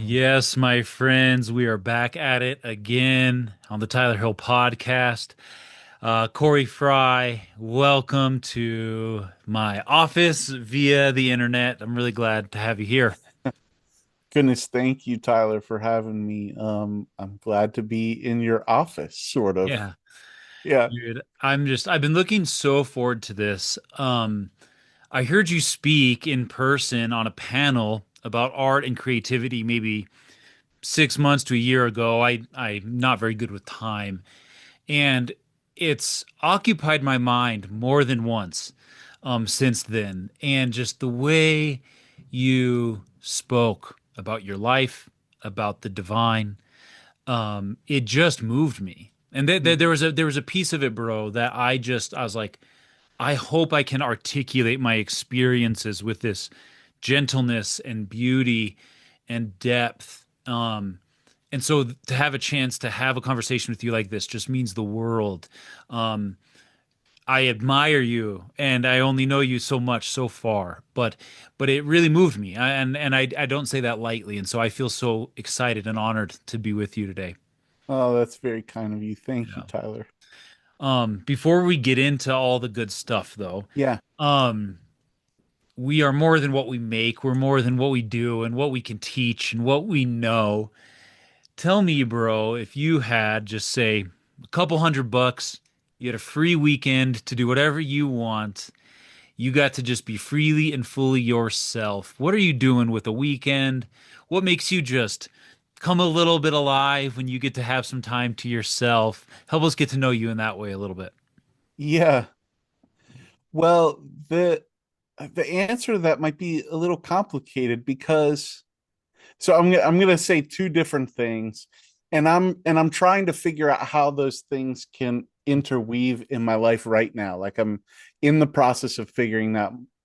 Yes, my friends, we are back at it again on the Tyler Hill podcast. Corey Frey, welcome to my office via the internet. I'm really glad to have you here. Goodness, thank you, Tyler, for having me. I'm glad to be in your office, sort of. Yeah, Yeah. dude, I've been looking so forward to this. I heard you speak in person on a panel about art and creativity maybe 6 months to a year ago. I'm not very good with time. And it's occupied my mind more than once since then. And just the way you spoke about your life, about the divine, it just moved me. And there was a piece of it, bro, that I was like, I hope I can articulate my experiences with this gentleness and beauty and depth. And so to have a chance to have a conversation with you like this just means the world. Um, I admire you, and I only know you so much so far, but it really moved me, and I don't say that lightly, and so I feel so excited and honored to be with you today. Oh, that's very kind of you. Thank you, Yeah. Tyler. Before we get into all the good stuff, though, Yeah. um, we are more than what we make. We're more than what we do and what we can teach and what we know. Tell me, bro, if you had just say a couple $100, you had a free weekend to do whatever you want. You got to just be freely and fully yourself. What are you doing with a weekend? What makes you just come a little bit alive when you get to have some time to yourself? Help us get to know you in that way a little bit. Yeah. Well, the answer to that might be a little complicated because I'm gonna say two different things, and I'm trying to figure out how those things can interweave in my life right now. Like I'm in the process of figuring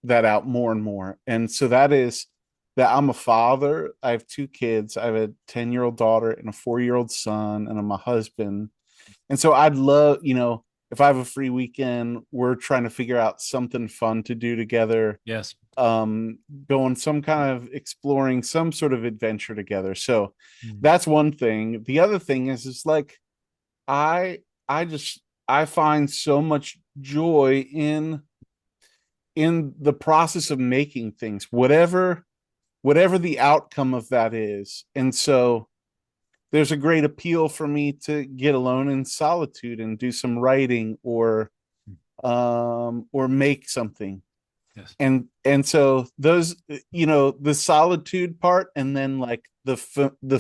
that out more and more. And so that is that I'm a father. I have two kids. I have a 10-year-old daughter and a 4-year-old son, and I'm a husband. And so I'd love, if I have a free weekend, we're trying to figure out something fun to do together, Yes. going some kind of exploring some sort of adventure together. So Mm. that's one thing. The other thing is like I I just I find so much joy in the process of making things, whatever the outcome of that is. And so there's a great appeal for me to get alone in solitude and do some writing or make something. Yes. And so those, the solitude part and then like the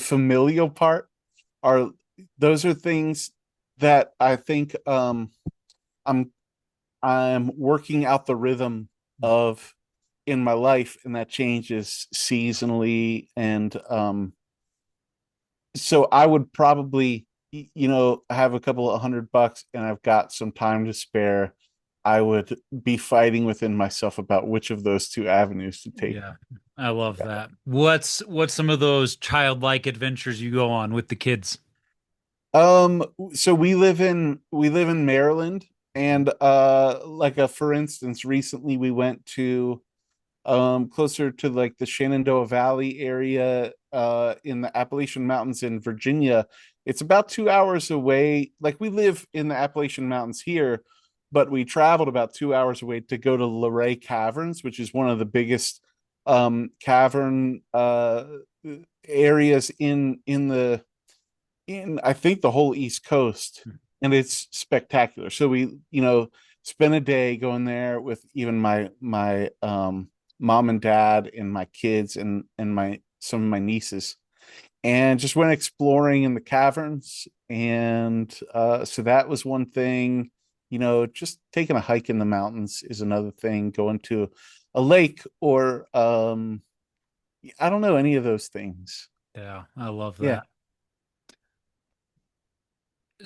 familial part are those are things that I think I'm I'm working out the rhythm of in my life, and that changes seasonally. And so I would probably, have a couple of $100 and I've got some time to spare. I would be fighting within myself about which of those two avenues to take. Yeah. I love that. What's some of those childlike adventures you go on with the kids? So we live in Maryland, and like for instance, recently we went to closer to like the Shenandoah Valley area in the Appalachian Mountains in Virginia. It's about 2 hours away. Like we live in the Appalachian Mountains here, but we traveled about 2 hours away to go to Luray Caverns, which is one of the biggest cavern areas in I think the whole East Coast, and it's spectacular. So we, spent a day going there with even my mom and dad and my kids and my some of my nieces, and just went exploring in the caverns. And so that was one thing. Just taking a hike in the mountains is another thing. Going to a lake or I don't know any of those things. Yeah, I love Yeah, that.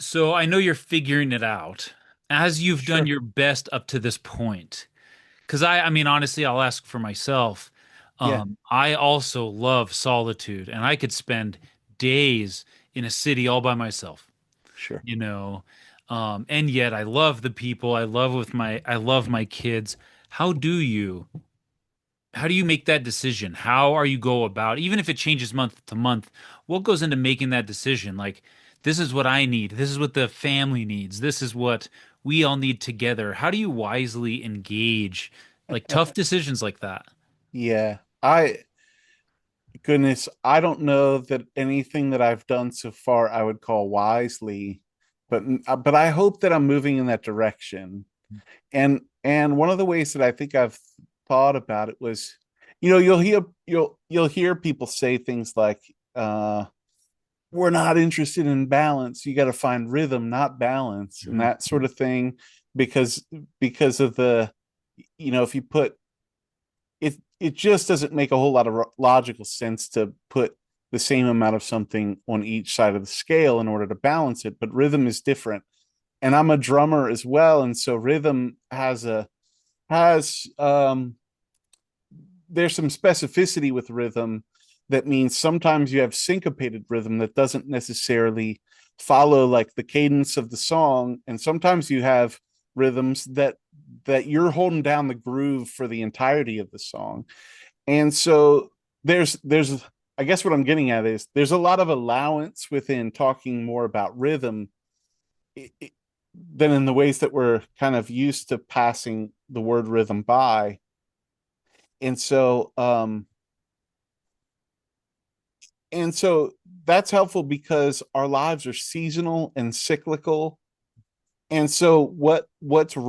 So I know you're figuring it out as you've done sure. your best up to this point. Because I mean, honestly, I'll ask for myself. Yeah, I also love solitude, and I could spend days in a city all by myself, sure. you know. And yet I love the people. I love my kids. How do you how do you make that decision? How are you go about, even if it changes month to month, what goes into making that decision? Like, this is what I need. This is what the family needs. This is what we all need together. How do you wisely engage like tough decisions like that? Yeah. I Goodness, I don't know that anything that I've done so far I would call wisely, but I hope that I'm moving in that direction. And one of the ways that I think I've thought about it was, you'll hear people say things like, we're not interested in balance. You got to find rhythm, not balance, and Mhm. that sort of thing, because of if you put it just doesn't make a whole lot of logical sense to put the same amount of something on each side of the scale in order to balance it. But rhythm is different, and I'm a drummer as well, and so rhythm has there's some specificity with rhythm that means sometimes you have syncopated rhythm that doesn't necessarily follow like the cadence of the song, and sometimes you have rhythms that you're holding down the groove for the entirety of the song. And so there's I guess what I'm getting at is there's a lot of allowance within talking more about rhythm than in the ways that we're kind of used to passing the word rhythm by. And so and so that's helpful because our lives are seasonal and cyclical. And so what's the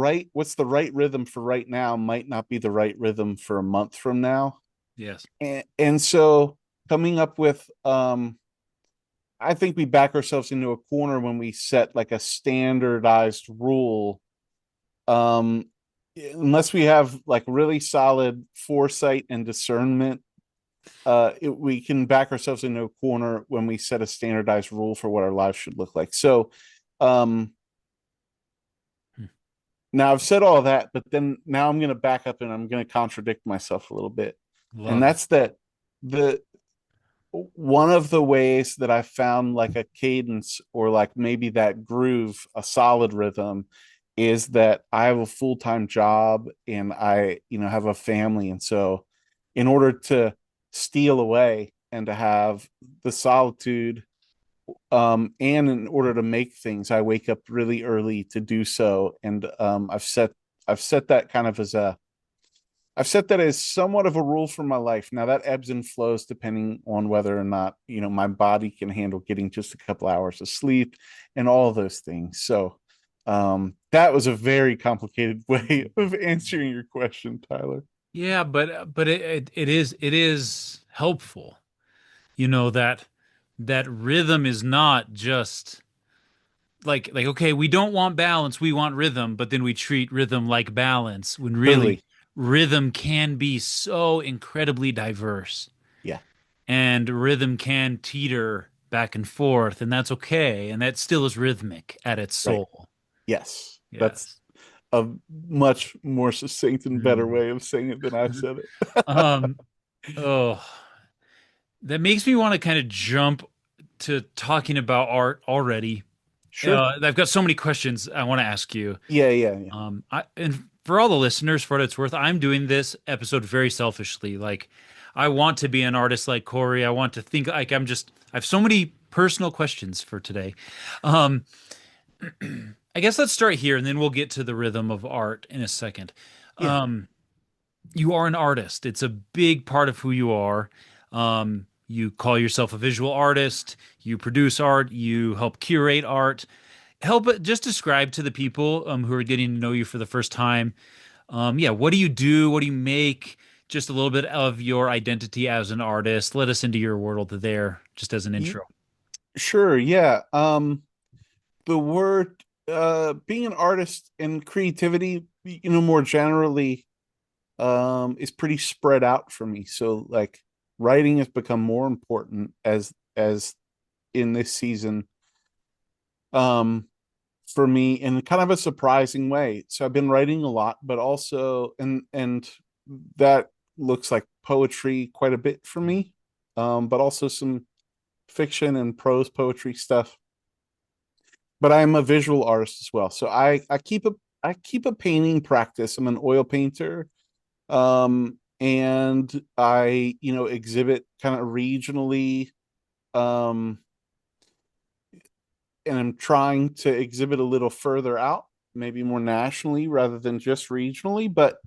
right rhythm for right now might not be the right rhythm for a month from now. Yes. And so coming up with I think we back ourselves into a corner when we set like a standardized rule. Um, Unless we have like really solid foresight and discernment, we can back ourselves into a corner when we set a standardized rule for what our lives should look like. So, um, Hmm. now I've said all that, but then now I'm going to back up and I'm going to contradict myself a little bit. And Love it. that's that the one of the ways that I found like a cadence or like maybe that groove, a solid rhythm, is that I have a full-time job and have a family. And so in order to steal away and to have the solitude, and in order to make things, I wake up really early to do so. And I've set that kind of as a I've set that as somewhat of a rule for my life. Now that ebbs and flows depending on whether or not, my body can handle getting just a couple hours of sleep and all of those things. So that was a very complicated way of answering your question, Tyler. Yeah, but it is helpful. You know that rhythm is not just like okay, we don't want balance, we want rhythm, but then we treat rhythm like balance when really Totally. rhythm can be so incredibly diverse Yeah. and rhythm can teeter back and forth and that's okay and that still is rhythmic at its Right. soul. Yes. That's Yes. a much more succinct and better Mm. way of saying it than I've said it. Um, oh, that makes me want to kind of jump to talking about art already. Sure. I've got so many questions I want to ask you. Yeah. Yeah. Yeah. And for all the listeners, for what it's worth, I'm doing this episode very selfishly. Like, I want to be an artist like Corey. I want to think like I have so many personal questions for today. Um, I guess let's start here and then we'll get to the rhythm of art in a second. Yeah. Um, you are an artist. It's a big part of who you are. You call yourself a visual artist. You produce art. You help curate art. Just describe to the people who are getting to know you for the first time. Yeah, what do you do? What do you make? Just a little bit of your identity as an artist. Let us into your world there, just as an You, intro. sure. Yeah. The word being an artist and creativity, more generally, is pretty spread out for me. So like writing has become more important as in this season, um for me in kind of a surprising way. So I've been writing a lot, but also and that looks like poetry quite a bit for me. But also some fiction and prose poetry stuff. But I'm a visual artist as well. So I keep a painting practice. I'm an oil painter. and I, exhibit kind of regionally, um, and I'm trying to exhibit a little further out, maybe more nationally rather than just regionally. But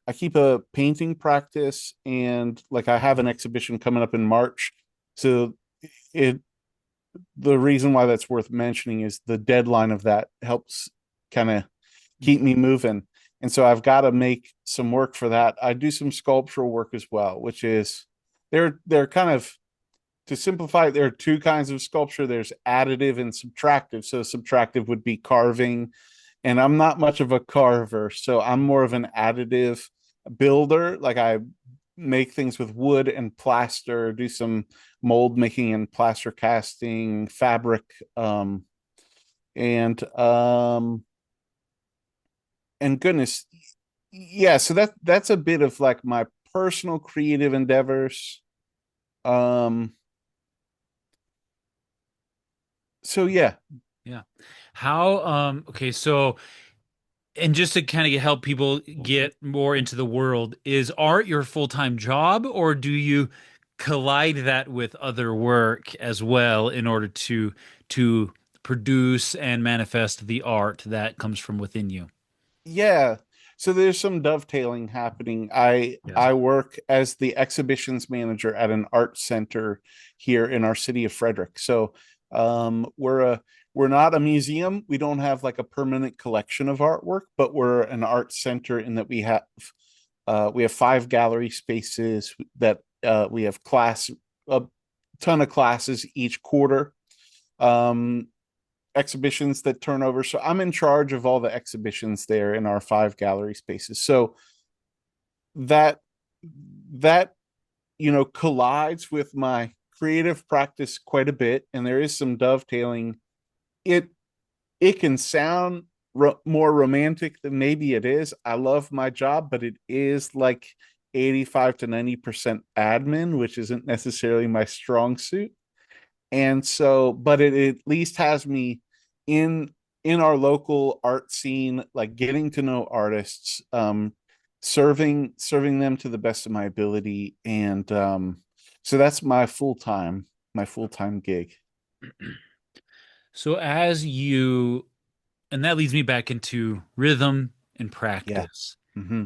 I keep a painting practice, and like I have an exhibition coming up in March. So it the reason why that's worth mentioning is the deadline of that helps kind of keep me moving. And so I've got to make some work for that. I do some sculptural work as well, which is they're kind of, to simplify it, there are two kinds of sculpture. There's additive and subtractive. So subtractive would be carving, and I'm not much of a carver, so I'm more of an additive builder. Like I make things with wood and plaster, do some mold making and plaster casting, fabric, and goodness, yeah. So that's a bit of like my personal creative endeavors. Um, so yeah, Yeah. How, okay, so, and just to kind of help people get more into the world, is art your full-time job, or do you collide that with other work as well in order to produce and manifest the art that comes from within you? yeah. So there's some dovetailing happening. Yeah. I work as the exhibitions manager at an art center here in our city of Frederick. So we're not a museum. We don't have like a permanent collection of artwork, but we're an art center in that we have 5 gallery spaces that we have a ton of classes each quarter. Um, Exhibitions that turn over. So I'm in charge of all the exhibitions there in our 5 gallery spaces. So that that collides with my creative practice quite a bit, and there is some dovetailing. It it can sound more romantic than maybe it is. I love my job, but it is like 85 to 90% admin, which isn't necessarily my strong suit. And so, but it at least has me in our local art scene, like getting to know artists, serving them to the best of my ability. And so that's my full-time gig. So as you, and that leads me back into rhythm and Yeah. practice. Hmm.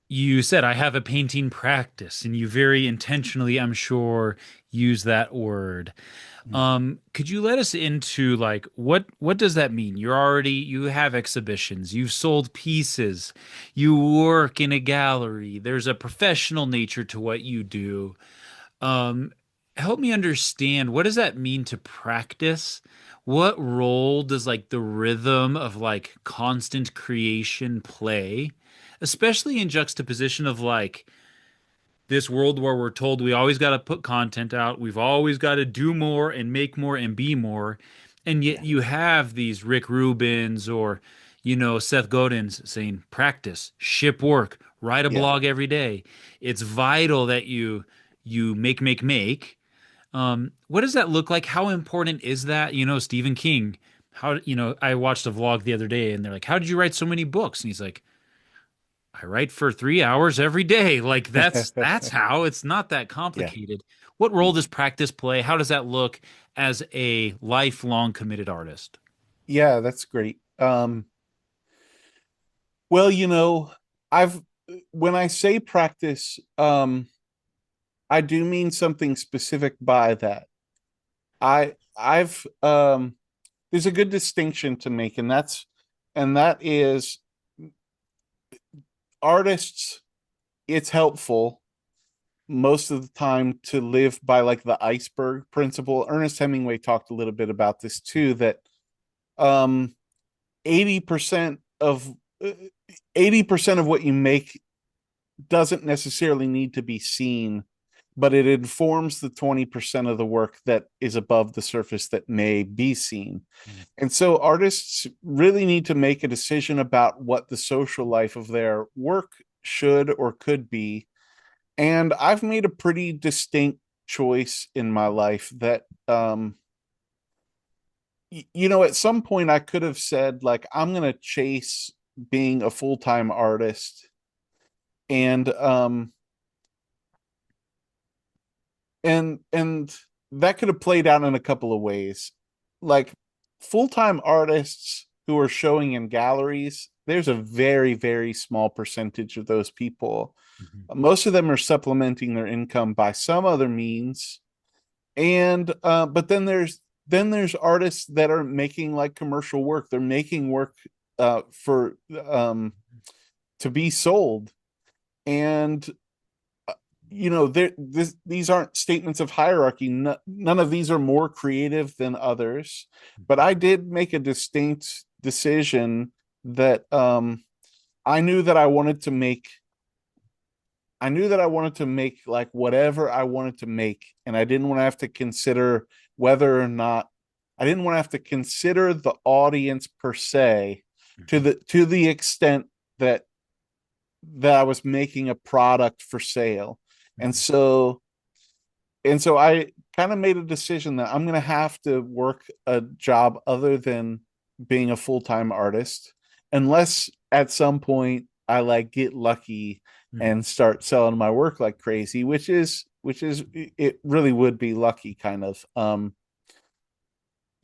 You said I have a painting practice, and you very intentionally, I'm sure, use that word. Could you let us into like what does that mean? You have exhibitions, you've sold pieces, you work in a gallery. There's a professional nature to what you do. Um, Help me understand, what does that mean to practice? What role does like the rhythm of like constant creation play? Especially in juxtaposition of like this world where we're told we always got to put content out, we've always got to do more and make more and be more. And yet Yeah. you have these Rick Rubins or, Seth Godin's saying, practice, ship work, write a Yeah. blog every day. It's vital that you make. What does that look like? How important is that? Stephen King, I watched a vlog the other day and they're like, how did you write so many books? And he's like, I write for 3 hours every day. Like that's how. It's not that Yeah. complicated. What role does practice play? How does that look as a lifelong committed artist? Yeah, that's great. Well, I've when I say practice, I do mean something specific by that. I've there's a good distinction to make, and that is artists, it's helpful most of the time to live by like the iceberg principle. Ernest Hemingway talked a little bit about this too, that um 80% of 80% of what you make doesn't necessarily need to be seen, but it informs the 20% of the work that is above the surface that may be seen. Mm. And so artists really need to make a decision about what the social life of their work should or could be. And I've made a pretty distinct choice in my life that at some point I could have said like I'm going to chase being a full-time artist, and and that could have played out in a couple of ways. Like full-time artists who are showing in galleries, there's a very, very small percentage of those people. Mhm. Most of them are supplementing their income by some other means. And but then there's artists that are making like commercial work. They're making work for to be sold. And these aren't statements of hierarchy. None of these are more creative than others, but I did make a distinct decision that i knew that i wanted to make I knew that I wanted to make like whatever I wanted to make, and I didn't want to have to consider whether or not I didn't want to have to consider the audience per se, Mhm. to the extent that I was making a product for sale. And Mhm. so I kind of made a decision that I'm going to have to work a job other than being a full-time artist, unless at some point I like get lucky Mhm. and start selling my work like crazy, which is it really would be lucky kind of.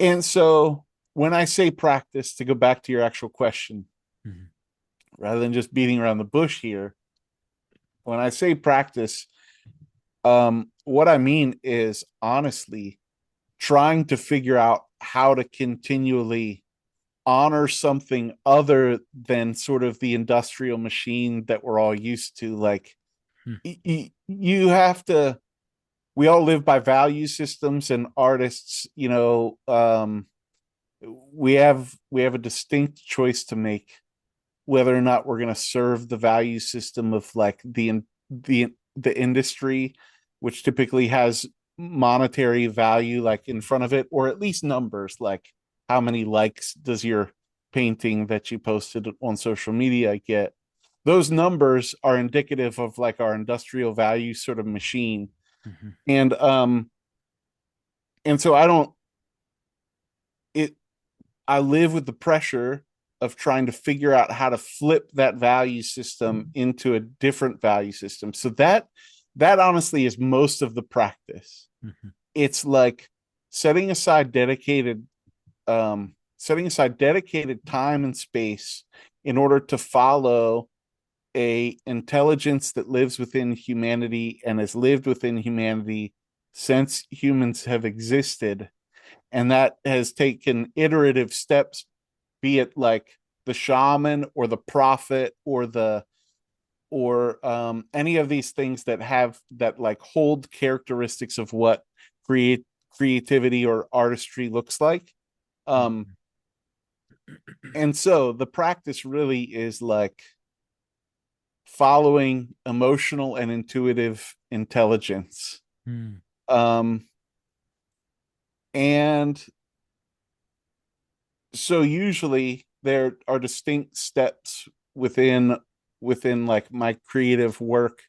And so when I say practice, to go back to your actual question, Mhm. rather than just beating around the bush here, when I say practice, what I mean is honestly trying to figure out how to continually honor something other than sort of the industrial machine that we're all used to. Like Mhm. you have to, we all live by value systems, and artists, we have a distinct choice to make whether or not we're going to serve the value system of like the industry, which typically has monetary value like in front of it, or at least numbers, like how many likes does your painting that you posted on social media get. Those numbers are indicative of like our industrial value sort of machine. Mhm. And um and so I don't it I live with the pressure of trying to figure out how to flip that value system into a different value system. So that honestly is most of the practice. Mhm. It's like setting aside dedicated setting aside dedicated time and space in order to follow a intelligence that lives within humanity and has lived within humanity since humans have existed, and that has taken iterative steps, be it like the shaman or the prophet or the or any of these things that have that like hold characteristics of what create creativity or artistry looks like. um Mhm. and so the practice really is like following emotional and intuitive intelligence. Mhm. um and so usually there are distinct steps within like my creative work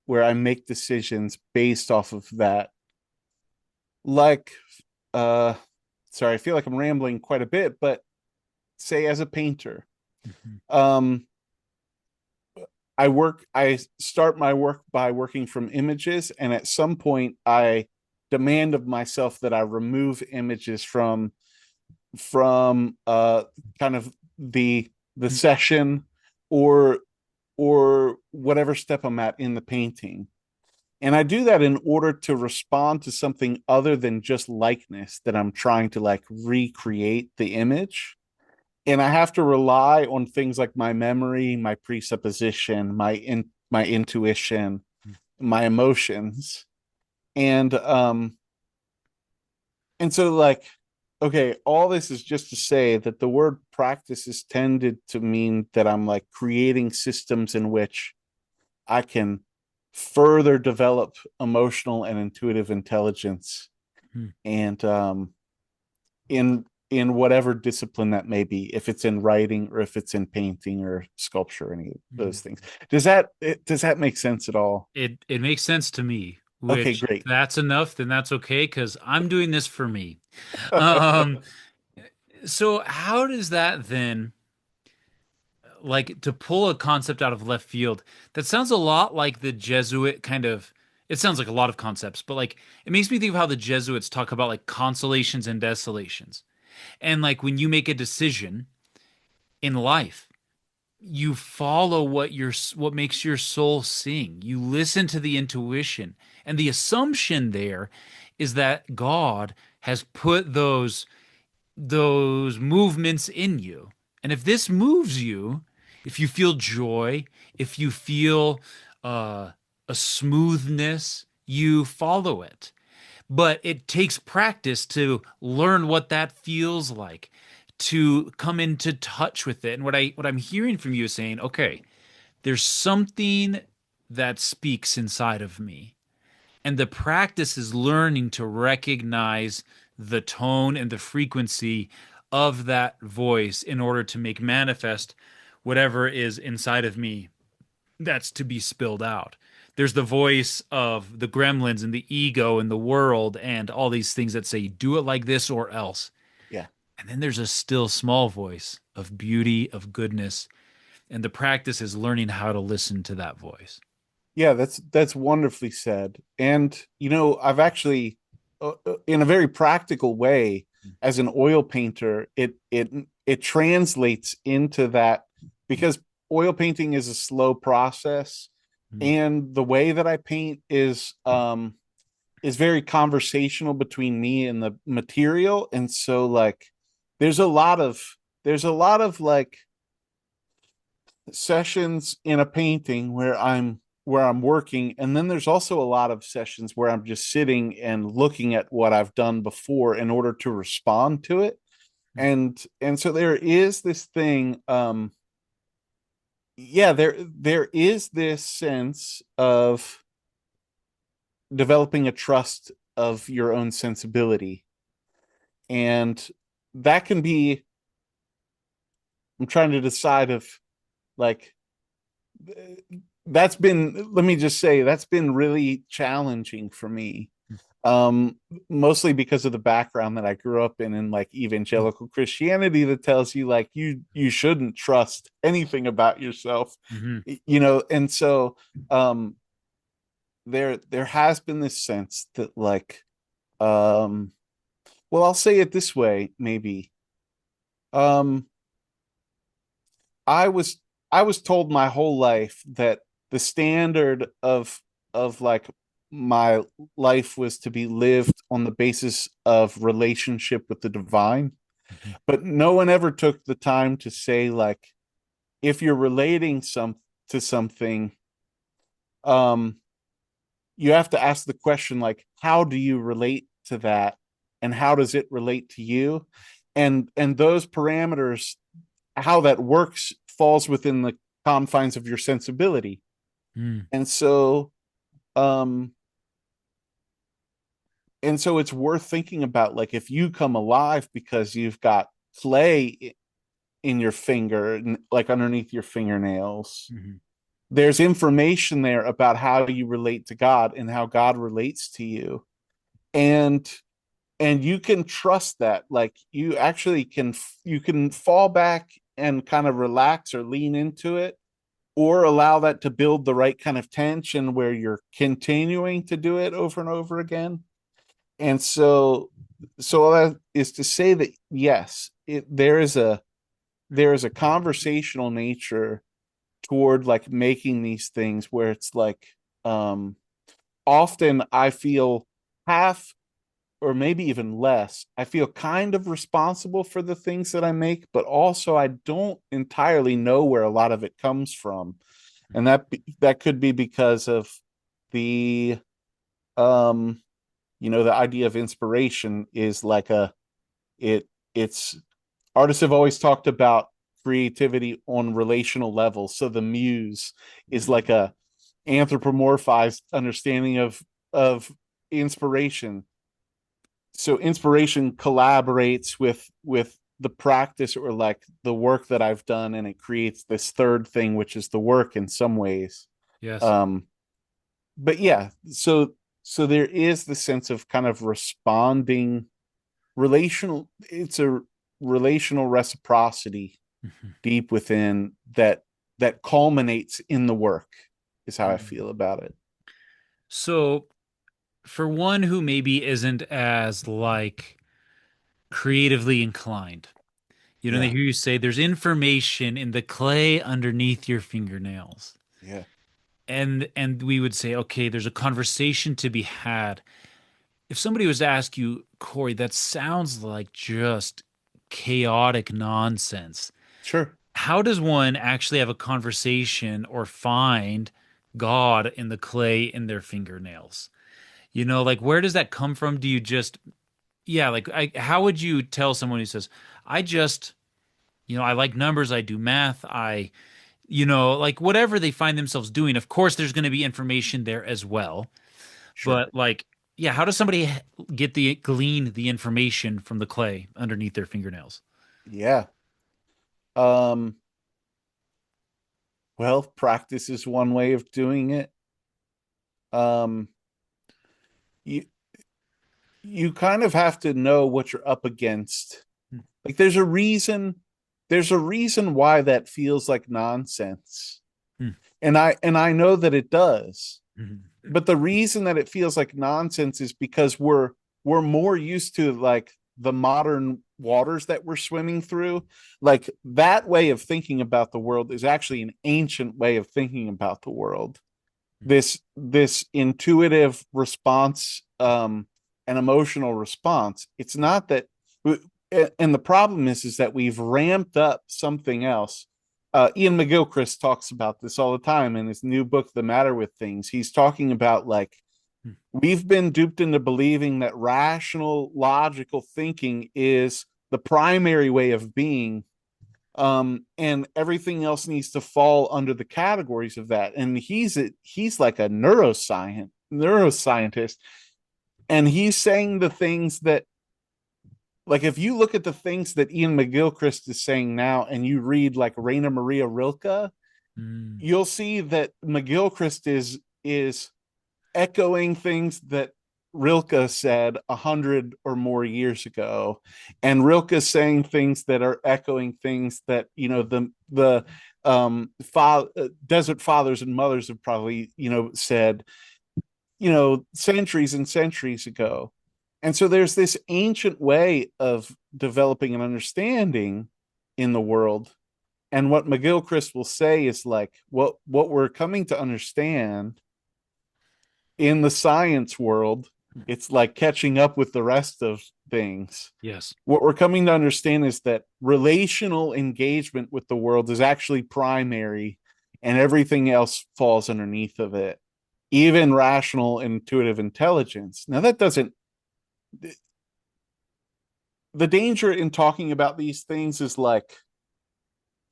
where I make decisions based off of that. Like uh sorry, I feel like I'm rambling quite a bit, but say as a painter, Mhm. um I start my work by working from images, and at some point I demand of myself that I remove images from kind of the session, or whatever step I'm at in the painting. And I do that in order to respond to something other than just likeness that I'm trying to like recreate the image. And I have to rely on things like my memory, my presupposition, my intuition, my emotions. And so like, okay, all this is just to say that the word practice is tended to mean that I'm like creating systems in which I can further develop emotional and intuitive intelligence, Mhm. and in whatever discipline that may be, if it's in writing or if it's in painting or sculpture, any of those things. Mhm. Does that make sense at all? It makes sense to me, Okay, which if great. that's enough, then that's okay because I'm doing this for me. Um, so how does that then, like to pull a concept out of left field, that sounds a lot like the Jesuit kind of it sounds like a lot of concepts, but like it makes me think of how the Jesuits talk about like consolations and desolations. And like when you make a decision in life, you follow what makes your soul sing. You listen to the intuition. And the assumption there is that God has put those movements in you. And if this moves you, if you feel joy, if you feel uh, a smoothness, you follow it. But it takes practice to learn what that feels like, to come into touch with it. And what I'm hearing from you is saying, okay, there's something that speaks inside of me. And the practice is learning to recognize the tone and the frequency of that voice in order to make manifest whatever is inside of me that's to be spilled out. There's the voice of the gremlins and the ego and the world and all these things that say, do it like this or else. Yeah. And then there's a still small voice of beauty, of goodness. And the practice is learning how to listen to that voice. Yeah, that's wonderfully said. And I've actually, in a very practical way, as an oil painter, it translates into that, because oil painting is a slow process, Mm-hmm. and the way that I paint is very conversational between me and the material, and so like there's a lot of like sessions in a painting where I'm working, and then there's also a lot of sessions where I'm just sitting and looking at what I've done before in order to respond to it. And so there is this thing, yeah, there is this sense of developing a trust of your own sensibility, and that can be, I'm trying to decide if, like, that's been, let me just say, that's been really challenging for me, um mostly because of the background that I grew up in like evangelical Christianity, that tells you like you shouldn't trust anything about yourself, Mm-hmm. and so um there has been this sense that like, um well, I'll say it this way, maybe. um I was I was told my whole life that the standard of like my life was to be lived on the basis of relationship with the divine. Mm-hmm. But no one ever took the time to say like, if you're relating to something, um you have to ask the question like, how do you relate to that, and how does it relate to you? And those parameters, how that works, falls within the confines of your sensibility. Mm-hmm. And so um it's worth thinking about, like, if you come alive because you've got clay in your finger, like underneath your fingernails, Mm-hmm. there's information there about how you relate to God and how God relates to you. And you can trust that, like, you actually can fall back and kind of relax or lean into it, or allow that to build the right kind of tension where you're continuing to do it over and over again. And so that is to say that yes, there is a conversational nature toward like making these things, where it's like, um often I feel half, or maybe even less, I feel kind of responsible for the things that I make, but also I don't entirely know where a lot of it comes from. And that could be because of the, um the idea of inspiration is like it's artists have always talked about creativity on relational levels. So the muse is like a anthropomorphized understanding of inspiration. So inspiration collaborates with the practice, or like the work that I've done, and it creates this third thing, which is the work in some ways. Yes. um but yeah, so there is the sense of kind of responding, relational, it's a relational reciprocity Mm-hmm. deep within that culminates in the work, is how I Mm-hmm. feel about it. So for one who maybe isn't as like creatively inclined, they Yeah, hear you say there's information in the clay underneath your fingernails. yeah, And we would say, okay, there's a conversation to be had. If somebody was to ask you, Corey, that sounds like just chaotic nonsense. sure. How does one actually have a conversation or find God in the clay in their fingernails? Like where does that come from? Do you just, yeah, like how would you tell someone who says, I just, I like numbers, I do math, like whatever they find themselves doing, of course, there's going to be information there as well. Sure. But like, yeah, how does somebody glean the information from the clay underneath their fingernails? Yeah. Um, well, practice is one way of doing it. Um, you you kind of have to know what you're up against. Like there's a reason why that feels like nonsense. Hmm. And I know that it does. Mhm. But the reason that it feels like nonsense is because we're more used to like the modern waters that we're swimming through. Like that way of thinking about the world is actually an ancient way of thinking about the world. This intuitive response, an emotional response. It's not that, and the problem is that we've ramped up something else. Ian McGilchrist talks about this all the time in his new book, The Matter with Things. He's talking about like we've been duped into believing that rational, logical thinking is the primary way of being, and everything else needs to fall under the categories of that. And he's like a neuroscientist, and he's saying the things that, like, if you look at the things that Ian McGilchrist is saying now, and you read like Raina Maria Rilke, Mm. you'll see that McGilchrist is echoing things that Rilke said 100 or more years ago, and Rilke saying things that are echoing things that the desert fathers and mothers have probably said centuries and centuries ago. And so there's this ancient way of developing an understanding in the world. And what McGilchrist will say is like what we're coming to understand in the science world, it's like catching up with the rest of things. Yes. What we're coming to understand is that relational engagement with the world is actually primary, and everything else falls underneath of it, even rational intuitive intelligence. Now, that doesn't, the danger in talking about these things is like,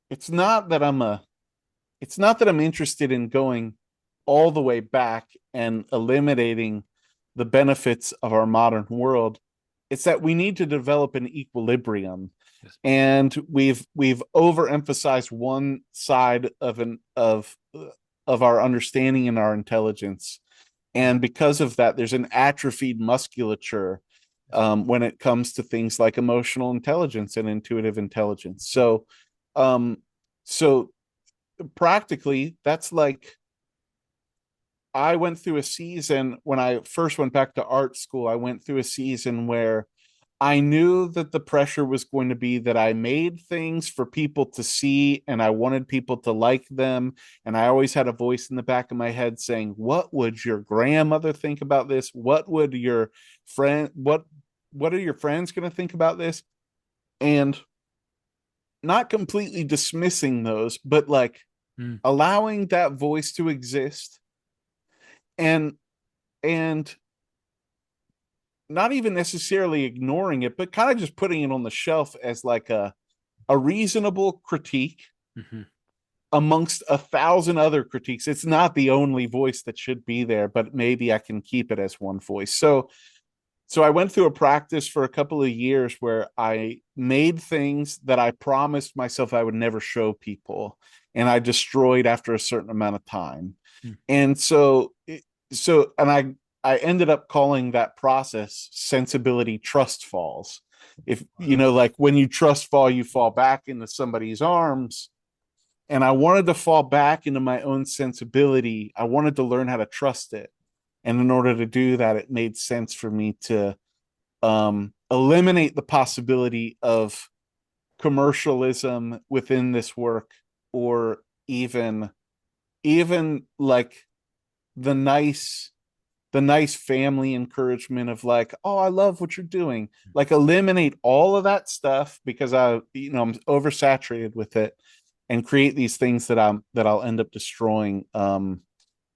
it's not that I'm a, it's not that I'm interested in going all the way back and eliminating the benefits of our modern world. It's that we need to develop an equilibrium, Yes. and we've overemphasized one side of our understanding and our intelligence, and because of that, there's an atrophied musculature when it comes to things like emotional intelligence and intuitive intelligence. Um, so practically, that's like I went through a season when I first went back to art school. I went through a season where I knew that the pressure was going to be that I made things for people to see and I wanted people to like them. And I always had a voice in the back of my head saying, what would your grandmother think about this? What are your friends going to think about this? And not completely dismissing those, but like Mm. allowing that voice to exist, and and not even necessarily ignoring it, but kind of just putting it on the shelf as like a reasonable critique Mhm. amongst 1,000 other critiques. It's not the only voice that should be there, but maybe I can keep it as one voice. So I went through a practice for a couple of years where I made things that I promised myself I would never show people, and I destroyed after a certain amount of time. Mm. And so I ended up calling that process sensibility trust falls. If like when you trust fall, you fall back into somebody's arms. And I wanted to fall back into my own sensibility. I wanted to learn how to trust it. And in order to do that, it made sense for me to eliminate the possibility of commercialism within this work, or even like the nice family encouragement of like, oh, I love what you're doing. Like eliminate all of that stuff because I'm oversaturated with it, and create these things that I'll end up destroying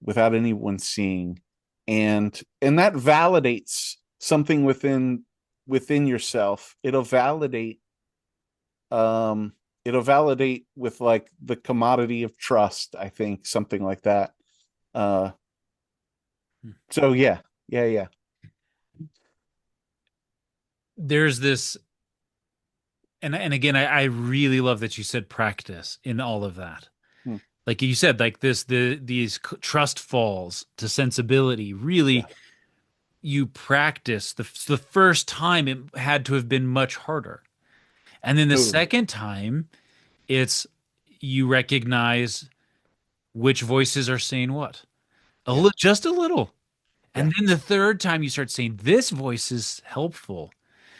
without anyone seeing. And that validates something within yourself. Um it'll validate with like the commodity of trust, I think, something like that. Uh so yeah, yeah. There's this, and again, I really love that you said practice in all of that. Hmm. Like you said, like these trust falls to sensibility. Really, Yeah, you practice the first time it had to have been much harder, and then the totally. second time, it's you recognize which voices are saying what. Yeah, Just a little. yeah, And then the third time you start saying, this voice is helpful.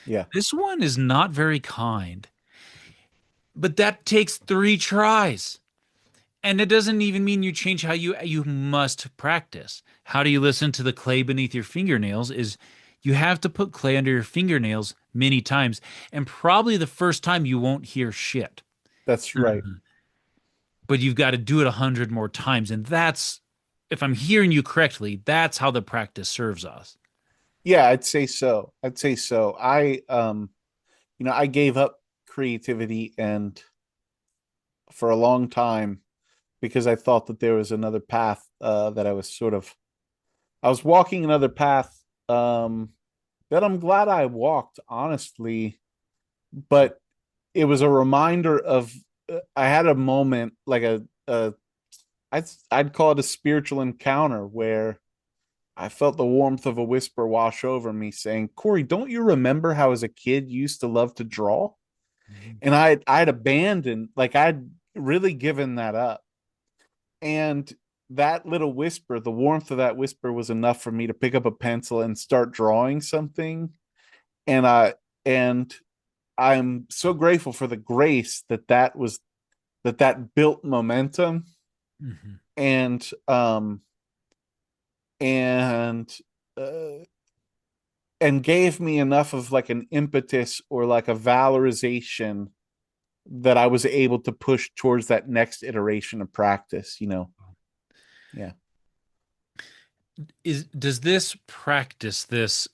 yeah. This one is not very kind. But that takes 3 tries. And it doesn't even mean you change how you must practice. How do you listen to the clay beneath your fingernails is you have to put clay under your fingernails many times. And probably the first time you won't hear shit. That's right. But you've got to do it 100 more times. And that's, if I'm hearing you correctly, that's how the practice serves us. Yeah, I'd say so. I gave up creativity and for a long time because I thought that there was another path that I was walking another path that I'm glad I walked, honestly, but it was a reminder of I had a moment like I'd call it a spiritual encounter where I felt the warmth of a whisper wash over me saying, Corey, don't you remember how as a kid you used to love to draw? Mhm. And I'd abandoned, like I'd really given that up. And that little whisper, the warmth of that whisper was enough for me to pick up a pencil and start drawing something. And and I'm so grateful for the grace that built momentum Mhm. and and uh, and gave me enough of like an impetus or like a valorization that I was able to push towards that next iteration of practice. Yeah. Does this practice, this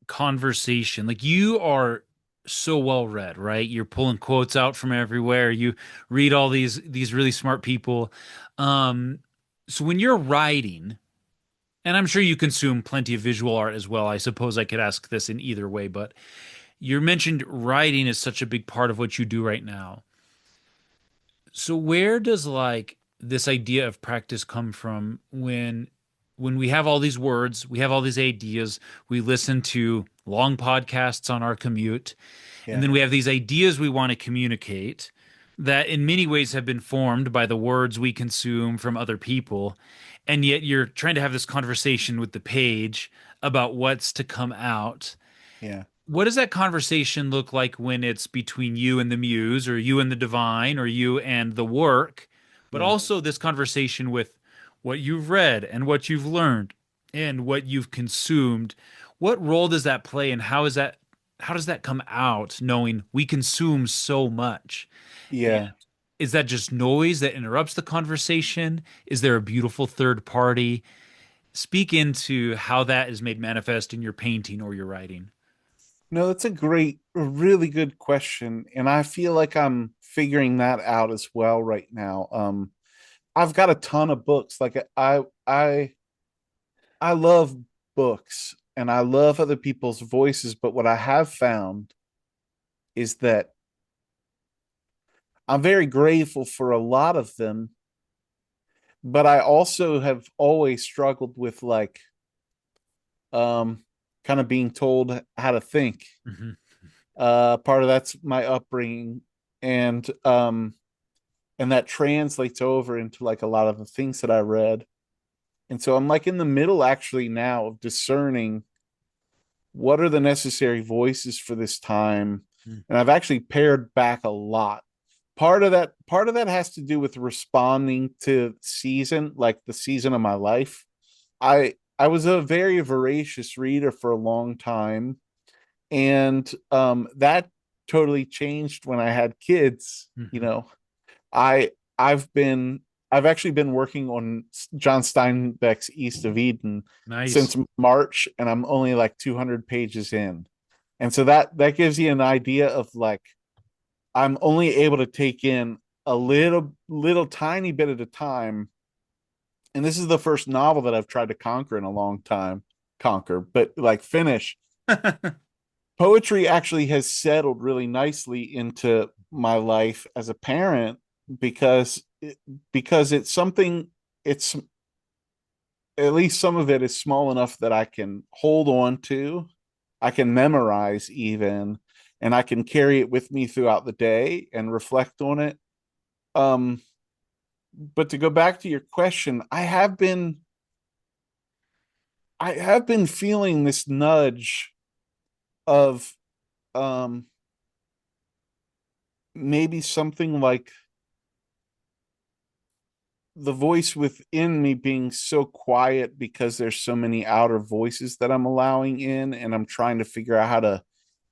conversation, like you are so well read, right? You're pulling quotes out from everywhere. You read all these really smart people. Um, so when you're writing, and I'm sure you consume plenty of visual art as well. I suppose I could ask this in either way, but you mentioned writing is such a big part of what you do right now. So where does like this idea of practice come from when we have all these words, we have all these ideas, we listen to long podcasts on our commute, and Yeah. then we have these ideas we want to communicate that in many ways have been formed by the words we consume from other people, and yet you're trying to have this conversation with the page about what's to come out. Yeah. What does that conversation look like when it's between you and the muse, or you and the divine, or you and the work, but Yeah. also this conversation with what you've read and what you've learned and what you've consumed? What role does that play, and how does that come out knowing we consume so much? And Yeah. is that just noise that interrupts the conversation? Is there a beautiful third party? Speak into how that is made manifest in your painting or your writing. No, that's a really good question. And I feel like I'm figuring that out as well right now. I've got a ton of books. Like I love books and I love other people's voices, but what I have found is that I'm very grateful for a lot of them, but I also have always struggled with like um kind of being told how to think. Mhm. Part of that's my upbringing, and and that translates over into like a lot of the things that I read. And so I'm like in the middle actually now of discerning what are the necessary voices for this time. Mm. And I've actually pared back a lot. Part of that has to do with responding to season, like the season of my life. I was a very voracious reader for a long time, and that totally changed when I had kids. Mhm. I I've actually been working on John Steinbeck's East of Eden Nice. since March, and I'm only like 200 pages in. And so that gives you an idea of like I'm only able to take in a little tiny bit at a time. And this is the first novel that I've tried to conquer in a long time. Conquer, but like finish. Poetry actually has settled really nicely into my life as a parent because because it's something, it's at least some of it is small enough that I can hold on to, I can memorize even, and I can carry it with me throughout the day and reflect on it. Um, but to go back to your question, I have been feeling this nudge of um maybe something like the voice within me being so quiet because there's so many outer voices that I'm allowing in, and I'm trying to figure out how to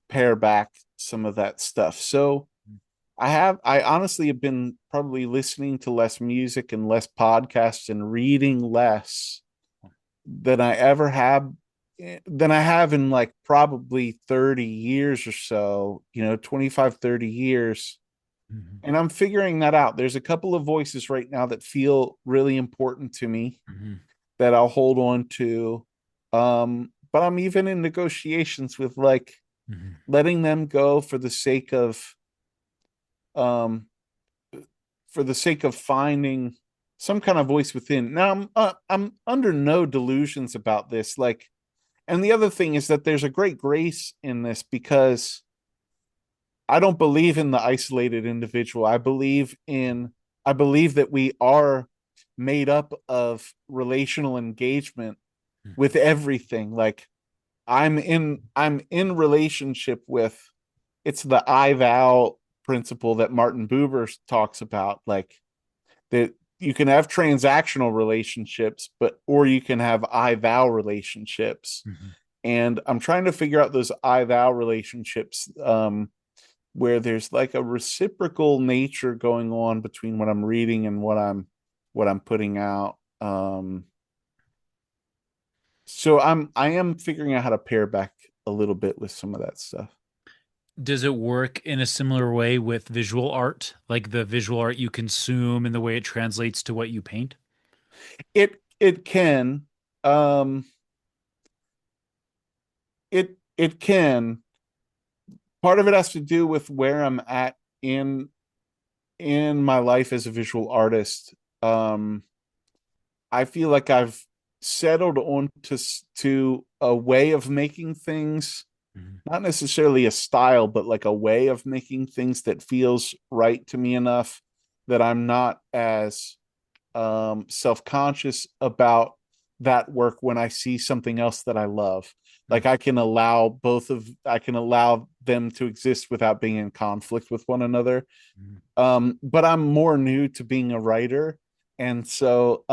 pare back some of that stuff. So I honestly have been probably listening to less music and less podcasts and reading less than I have in like probably 30 years or so, 25, 30 years. Mhm. And I'm figuring that out. There's a couple of voices right now that feel really important to me Mhm. that I'll hold on to. But I'm even in negotiations with like Mhm. letting them go um for the sake of finding some kind of voice within. Now I'm under no delusions about this. Like, and the other thing is that there's a great grace in this because I don't believe in the isolated individual. I believe that we are made up of relational engagement with everything. Like I'm in relationship with, it's the I thou principle that Martin Buber talks about, like that you can have transactional relationships, but or you can have I thou relationships. Mhm. And I'm trying to figure out those I thou relationships, where there's like a reciprocal nature going on between what I'm reading and what I'm putting out. So I am figuring out how to pare back a little bit with some of that stuff. Does it work in a similar way with visual art, like the visual art you consume and the way it translates to what you paint? It can, um it can. Part of it has to do with where I'm at in my life as a visual artist. I feel like I've settled on to a way of making things, Mhm. not necessarily a style, but like a way of making things that feels right to me enough that I'm not as self-conscious about that work when I see something else that I love. Like I can allow them to exist without being in conflict with one another. Mhm. But I'm more new to being a writer, and so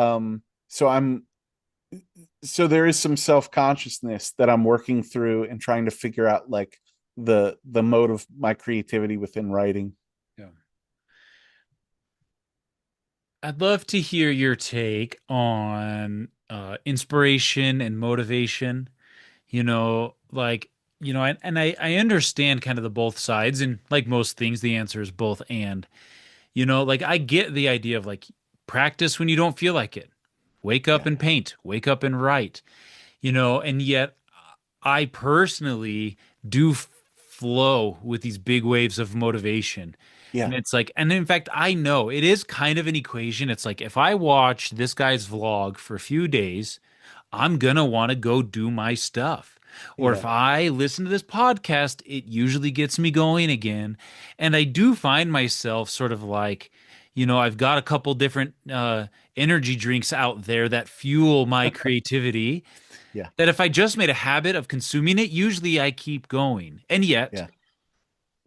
there is some self-consciousness that I'm working through and trying to figure out like the mode of my creativity within writing. Yeah. I'd love to hear your take on inspiration and motivation. Like, I understand kind of the both sides, and like most things, the answer is both and. Like I get the idea of like practice when you don't feel like it. Wake up Yeah. and paint, wake up and write, and yet I personally do flow with these big waves of motivation. And Yeah. it's like, and in fact, I know it is kind of an equation. It's like if I watch this guy's vlog for a few days, I'm gonna want to go do my stuff. Or if Yeah. I listen to this podcast, it usually gets me going again. And I do find myself sort of like, I've got a couple different energy drinks out there that fuel my creativity. Yeah, That if I just made a habit of consuming it, usually I keep going. And yet, yeah.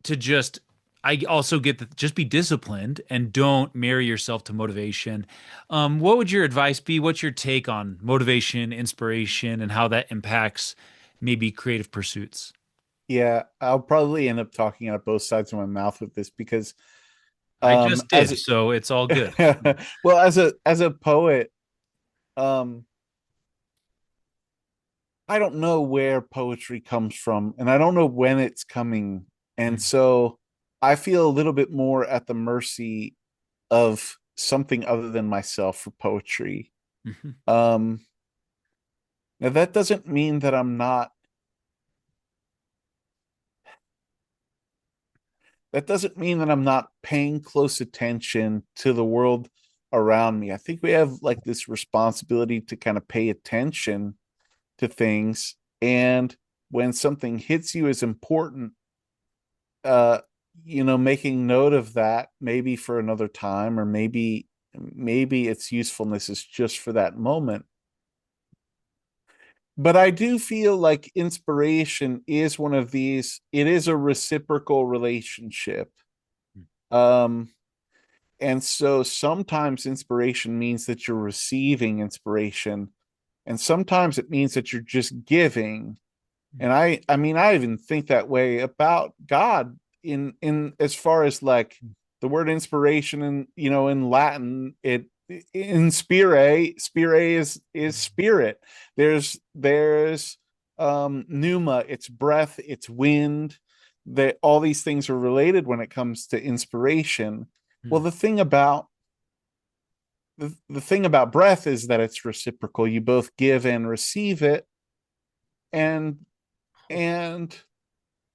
to just I also get that just be disciplined and don't marry yourself to motivation. What would your advice be? What's your take on motivation, inspiration, and how that impacts maybe creative pursuits? Yeah, I'll probably end up talking out of both sides of my mouth with this because I just as did, so it's all good. well, as a poet, um I don't know where poetry comes from and I don't know when it's coming. And so I feel a little bit more at the mercy of something other than myself for poetry. Mhm. Um Now that doesn't mean that I'm not paying close attention to the world around me. I think we have like this responsibility to kind of pay attention to things, and when something hits you as important, uh making note of that maybe for another time, or maybe its usefulness is just for that moment. But I do feel like inspiration is one of these, it is a reciprocal relationship. um And so sometimes inspiration means that you're receiving inspiration, and sometimes it means that you're just giving. And I mean, I even think that way about God, in as far as like the word inspiration, and in Latin, it spire is spirit. There's pneuma, it's breath, it's wind. That all these things are related when it comes to inspiration. Well, the thing about breath is that it's reciprocal. You both give and receive it. And and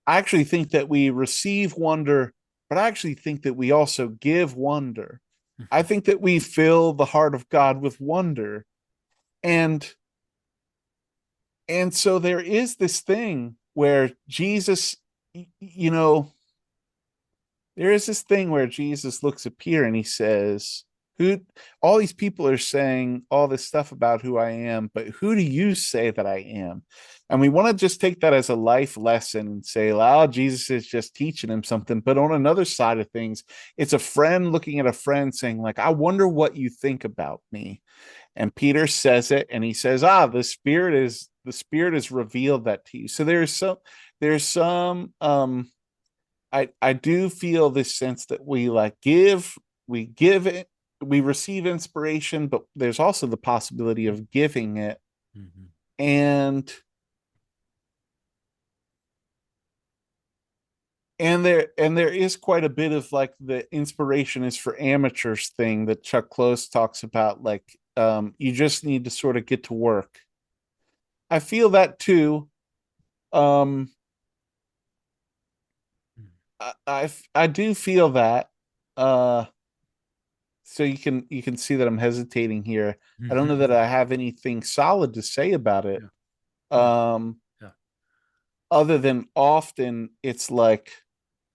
I actually think that we receive wonder, but I actually think that we also give wonder. I think that we fill the heart of God with wonder. And and so there is this thing where Jesus, you know there is this thing where Jesus looks up here and he says, "Who? All these people are saying all this stuff about who I am, but who do you say that I am?" And we want to just take that as a life lesson and say, "Oh, Jesus is just teaching him something." But on another side of things, it's a friend looking at a friend saying, like, "I wonder what you think about me." And Peter says it, and he says, "Ah, the Spirit has revealed that to you." So I do feel this sense that we give it, we receive inspiration, but there's also the possibility of giving it. Mhm. and and there is quite a bit of like the inspiration is for amateurs thing that Chuck Close talks about, like, you just need to sort of get to work. I feel that too. um I do feel that. uh so you can see that I'm hesitating here. I don't know that Mhm. I have anything solid to say about it. Yeah. Mm. Um, Yeah. Other than often it's like,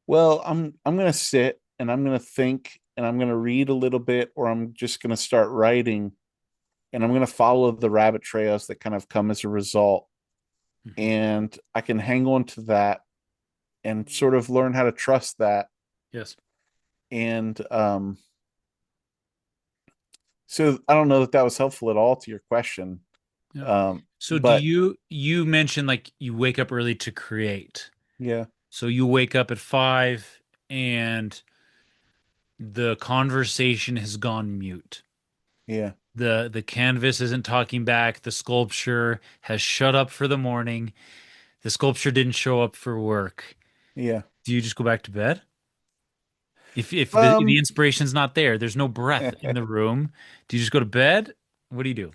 well, I'm gonna sit and I'm gonna think and I'm gonna read a little bit, or I'm just gonna start writing, and I'm gonna follow the rabbit trails that kind of come as a result. Mhm. And I can hang on to that and sort of learn how to trust that. Yes. And so I don't know that that was helpful at all to your question. Yeah. So do But you mentioned like you wake up early to create. yeah, So you wake up at 5 and the conversation has gone mute. yeah, The canvas isn't talking back. The sculpture has shut up for the morning. The sculpture didn't show up for work. yeah. Do you just go back to bed? If the Um, inspiration's not there, there's no breath in the room. Do you just go to bed? What do you do?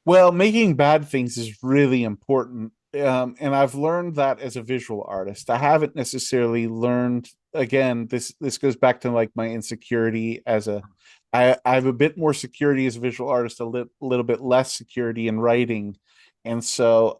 well, making bad things is really important. And I've learned that as a visual artist. I haven't necessarily learned, again, this goes back to like my insecurity as a I have a bit more security as a visual artist, little bit less security in writing. And so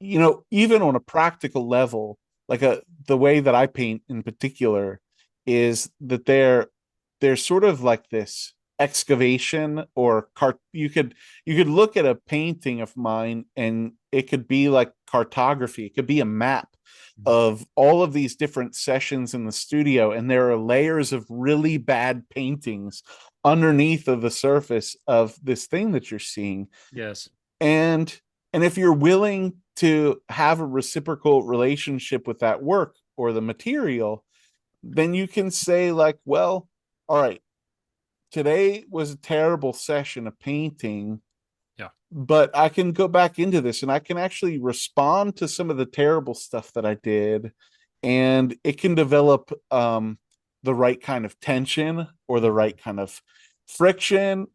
even on a practical level, like the way that I paint in particular, is that they're sort of like this excavation or you could look at a painting of mine and it could be like cartography. It could be a map of all of these different sessions in the studio, and there are layers of really bad paintings underneath of the surface of this thing that you're seeing. Yes. And and if you're willing to have a reciprocal relationship with that work or the material, then you can say like, well, all right, today was a terrible session of painting, Yeah. but I can go back into this and I can actually respond to some of the terrible stuff that I did, and it can develop the right kind of tension or the Mhm. right kind of friction.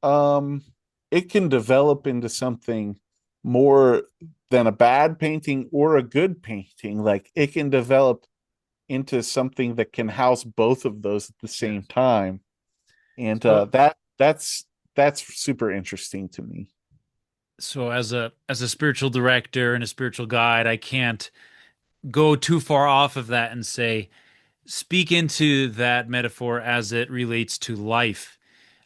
Um, it can develop into something more than a bad painting or a good painting. Like it can develop into something that can house both of those at the same Yes. time, and So that's super interesting to me. so as a spiritual director and a spiritual guide, I can't go too far off of that and say speak into that metaphor as it relates to life.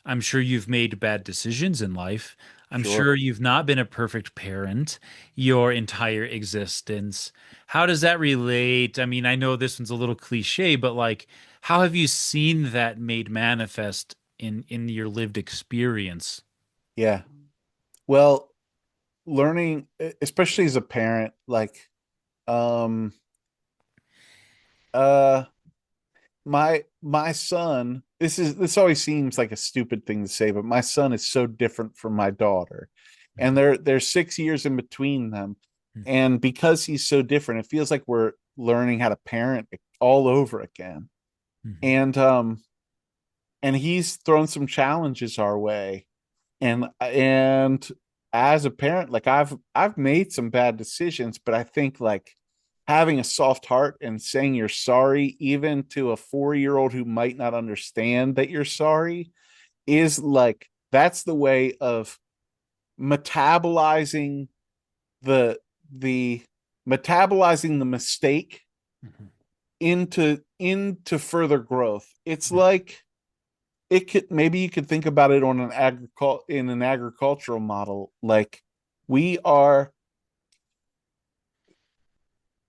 I'm sure you've made bad decisions in life. I'm Sure. sure you've not been a perfect parent your entire existence. How does that relate? I mean, I know this one's a little cliche, but like, how have you seen that made manifest in your lived experience? Yeah. Well, learning, especially as a parent, like um uh my son, this always seems like a stupid thing to say, but my son is so different from my daughter. And Mhm. there's 6 years in between them. And because he's so different, it feels like we're learning how to parent all over again. Mhm. And and he's thrown some challenges our way. And as a parent, like I've made some bad decisions, but I think like having a soft heart and saying you're sorry even to a 4-year-old who might not understand that you're sorry is like that's the way of metabolizing the the metabolizing the mistake Mhm. into further growth. It's Mhm. like it could, maybe you could think about it on an agricultural model. Like we are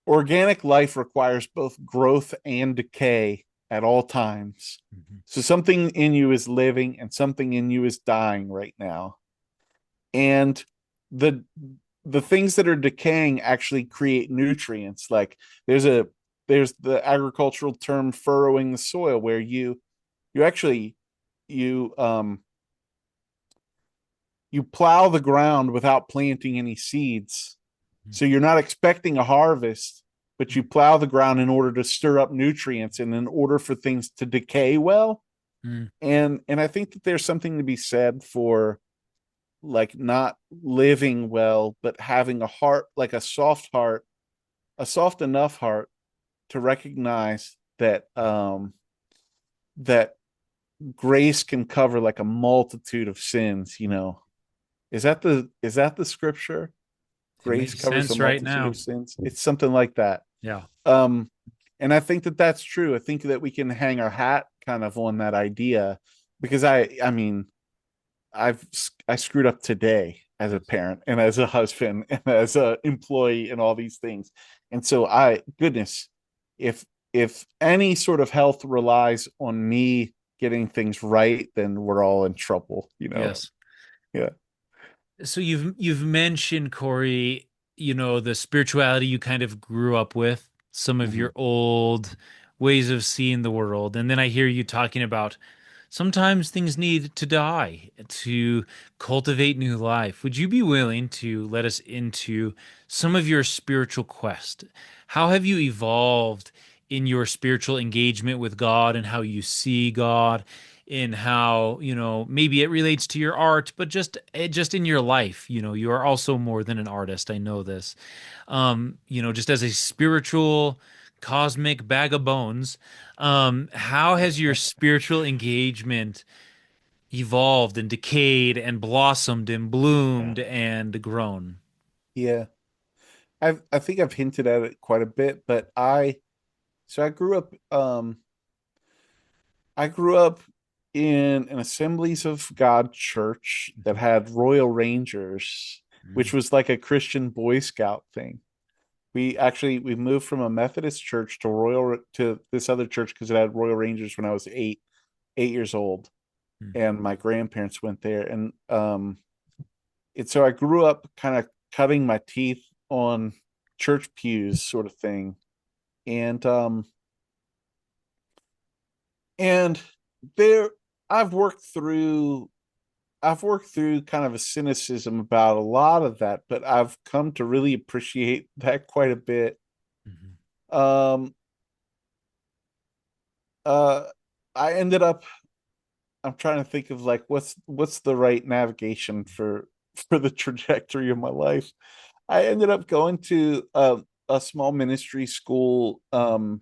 organic life requires both growth and decay at all times. Mhm. So something in you is living and something in you is dying right now. And the the things that are decaying actually create nutrients. Like there's a there's the agricultural term furrowing the soil, where you actually you you plow the ground without planting any seeds. So you're not expecting a harvest, but you plow the ground in order to stir up nutrients and in order for things to decay well. Mhm. And I think that there's something to be said for like not living well, but having a heart, like a soft heart, a soft enough heart to recognize that grace can cover like a multitude of sins, you know. Is that the scripture? It Grace makes covers a sense right multitude now. of sins. It's something like that. Yeah. Um, and I think that that's true. I think that we can hang our hat kind of on that idea, because I mean, I screwed up today as a Yes. parent and as a husband and as a employee and all these things. And so I, goodness, if if any sort of health relies on me getting things right, then we're all in trouble, you know. Yes. Yeah. So you've mentioned, Corey, the spirituality you kind of grew up with, some of Mhm. your old ways of seeing the world. And then I hear you talking about sometimes things need to die to cultivate new life. Would you be willing to let us into some of your spiritual quest? How have you evolved in your spiritual engagement with God and how you see God? In how maybe it relates to your art, but just in your life, you are also more than an artist. I know this. Just as a spiritual cosmic bag of bones, how has your spiritual engagement evolved and decayed and blossomed and Yeah. bloomed and grown? Yeah. I think I've hinted at it quite a bit, but So I grew up in an Assemblies of God church that Mhm. had Royal Rangers, which Mhm. was like a Christian Boy Scout thing. We moved from a Methodist church to this other church because it had Royal Rangers when I was 8 years old, Mhm. and my grandparents went there, and so I grew up kind of cutting my teeth on church pews, sort of thing, and and there I've worked through I've worked through kind of a cynicism about a lot of that, but I've come to really appreciate that quite a bit. Mhm. Um, uh, I ended up. I'm trying to think of like what's the right navigation for the trajectory of my life. I ended up going to a small ministry school to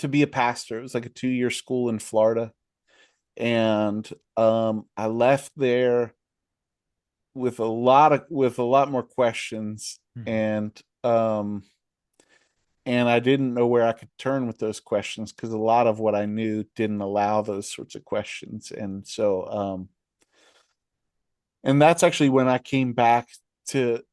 be a pastor. It was like a 2 year school in Florida, and I left there with a lot more questions, Mhm. and and I didn't know where I could turn with those questions because a lot of what I knew didn't allow those sorts of questions, and that's actually when I came back to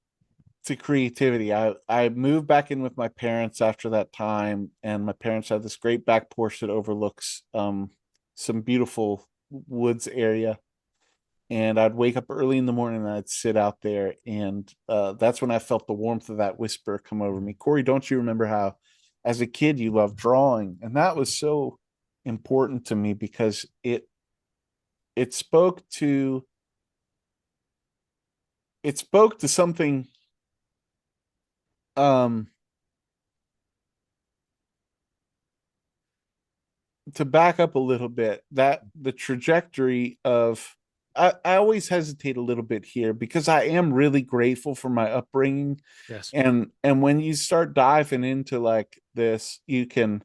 to creativity. I moved back in with my parents after that time, and my parents had this great back porch that overlooks some beautiful woods area, and I'd wake up early in the morning and I'd sit out there, and that's when I felt the warmth of that whisper come over me. Corey, don't you remember how, as a kid, you loved drawing? And that was so important to me because it spoke to it spoke to something um, to back up a little bit. That the trajectory of I always hesitate a little bit here because I am really grateful for my upbringing, Yes. and when you start diving into like this, it can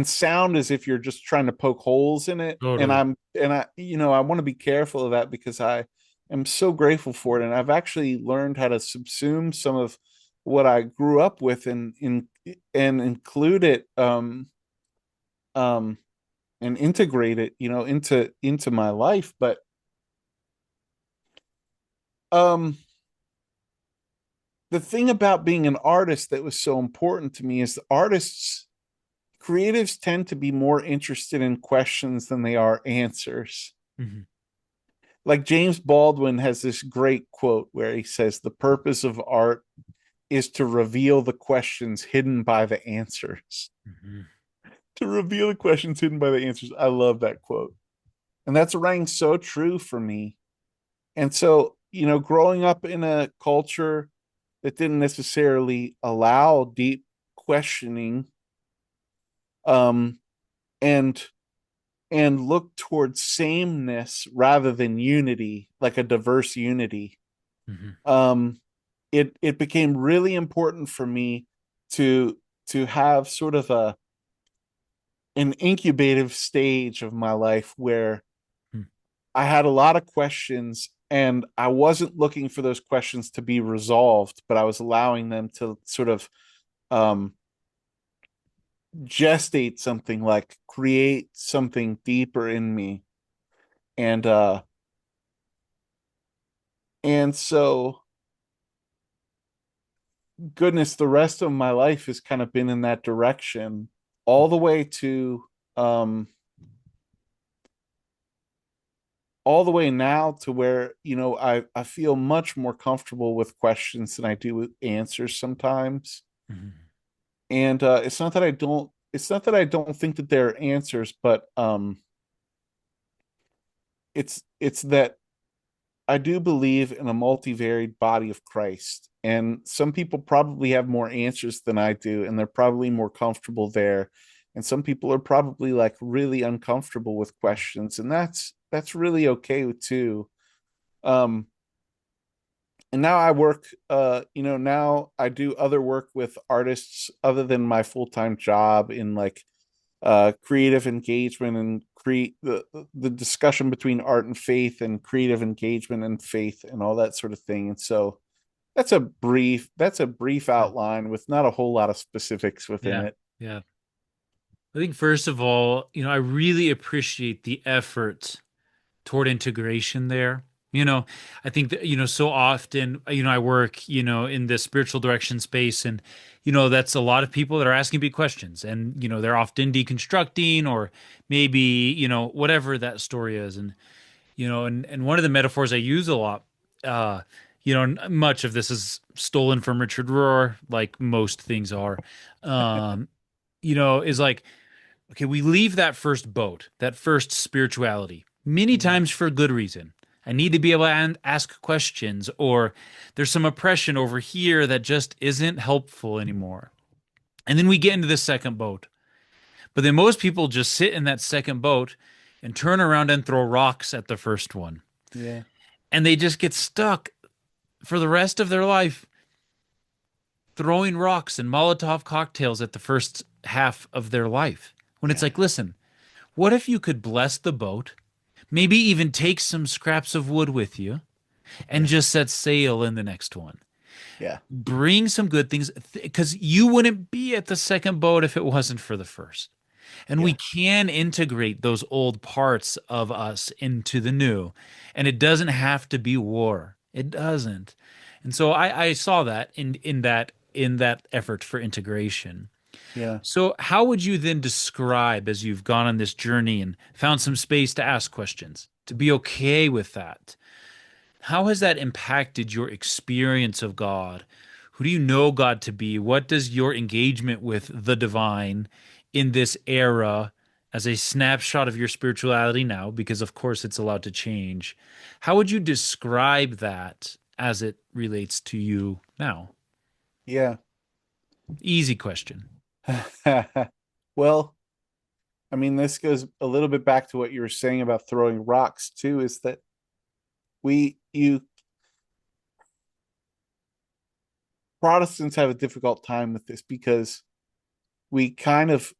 sound as if you're just trying to poke holes in it, Totally. and I I want to be careful of that because I am so grateful for it, and I've actually learned how to subsume some of what I grew up with and include it um and integrate it into my life. But um the thing about being an artist that was so important to me is the artists creatives tend to be more interested in questions than they are answers. Mhm. Like James Baldwin has this great quote where he says the purpose of art is to reveal the questions hidden by the answers. Mhm. To reveal the questions hidden by the answers. I love that quote. And that's rang so true for me. And so, growing up in a culture that didn't necessarily allow deep questioning, um, and look towards sameness rather than unity, like a diverse unity, Mhm. um, it became really important for me to have sort of an incubative stage of my life where Mhm. I had a lot of questions, and I wasn't looking for those questions to be resolved, but I was allowing them to sort of um, gestate something, like create something deeper in me. And so goodness, the rest of my life has kind of been in that direction, all the way to um all the way now to where I feel much more comfortable with questions than I do with answers sometimes. Mhm. And it's not that I don't think that there are answers, but it's that I do believe in a multivariate body of Christ. And some people probably have more answers than I do, and they're probably more comfortable there. And some people are probably like really uncomfortable with questions, and that's really okay too. Um, and now I work, now I do other work with artists other than my full-time job in like creative engagement and create the discussion between art and faith and creative engagement and faith and all that sort of thing. And so that's a brief Yeah. outline with not a whole lot of specifics within Yeah. it. Yeah. I think first of all, I really appreciate the effort toward integration there. I think that, so often, I work, in the spiritual direction space, and, that's a lot of people that are asking big questions, and, they're often deconstructing, or maybe, whatever that story is. And, and one of the metaphors I use a lot, uh, much of this is stolen from Richard Rohr, like most things are, um, is like, okay, we leave that first boat, that first spirituality, many Mm, times for good reason. I need to be able to ask questions, or there's some oppression over here that just isn't helpful anymore. And then we get into the second boat. But then most people just sit in that second boat and turn around and throw rocks at the first one. yeah, And they just get stuck for the rest of their life throwing rocks and Molotov cocktails at the first half of their life. When it's yeah, like, listen, what if you could bless the boat, maybe even take some scraps of wood with you, and yeah, just set sail in the next one? yeah, Bring some good things, because you wouldn't be at the second boat if it wasn't for the first. And we yeah, can integrate those old parts of us into the new. And it doesn't have to be war. It doesn't. And so I saw that in that effort for integration. yeah. So, how would you then describe, as you've gone on this journey and found some space to ask questions, to be okay with that? How has that impacted your experience of God? Who do you know God to be? What does your engagement with the divine in this era, as a snapshot of your spirituality now, because of course it's allowed to change, how would you describe that as it relates to you now? Yeah. Easy question. Well, I mean, this goes a little bit back to what you were saying about throwing rocks too, is that you Protestants have a difficult time with this because we kind of,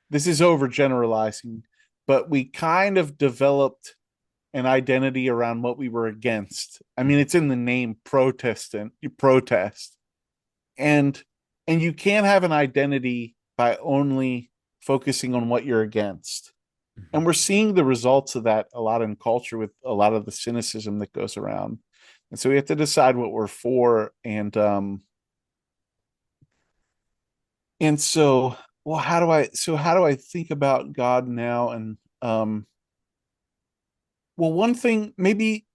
this is overgeneralizing, but we kind of developed an identity around what we were against. I mean, it's in the name Protestant, you protest. And you can't have an identity by only focusing on what you're against. Mhm. And we're seeing the results of that a lot in culture with a lot of the cynicism that goes around. And so we have to decide what we're for. And so, well, how do I think about God now? And well, one thing, maybe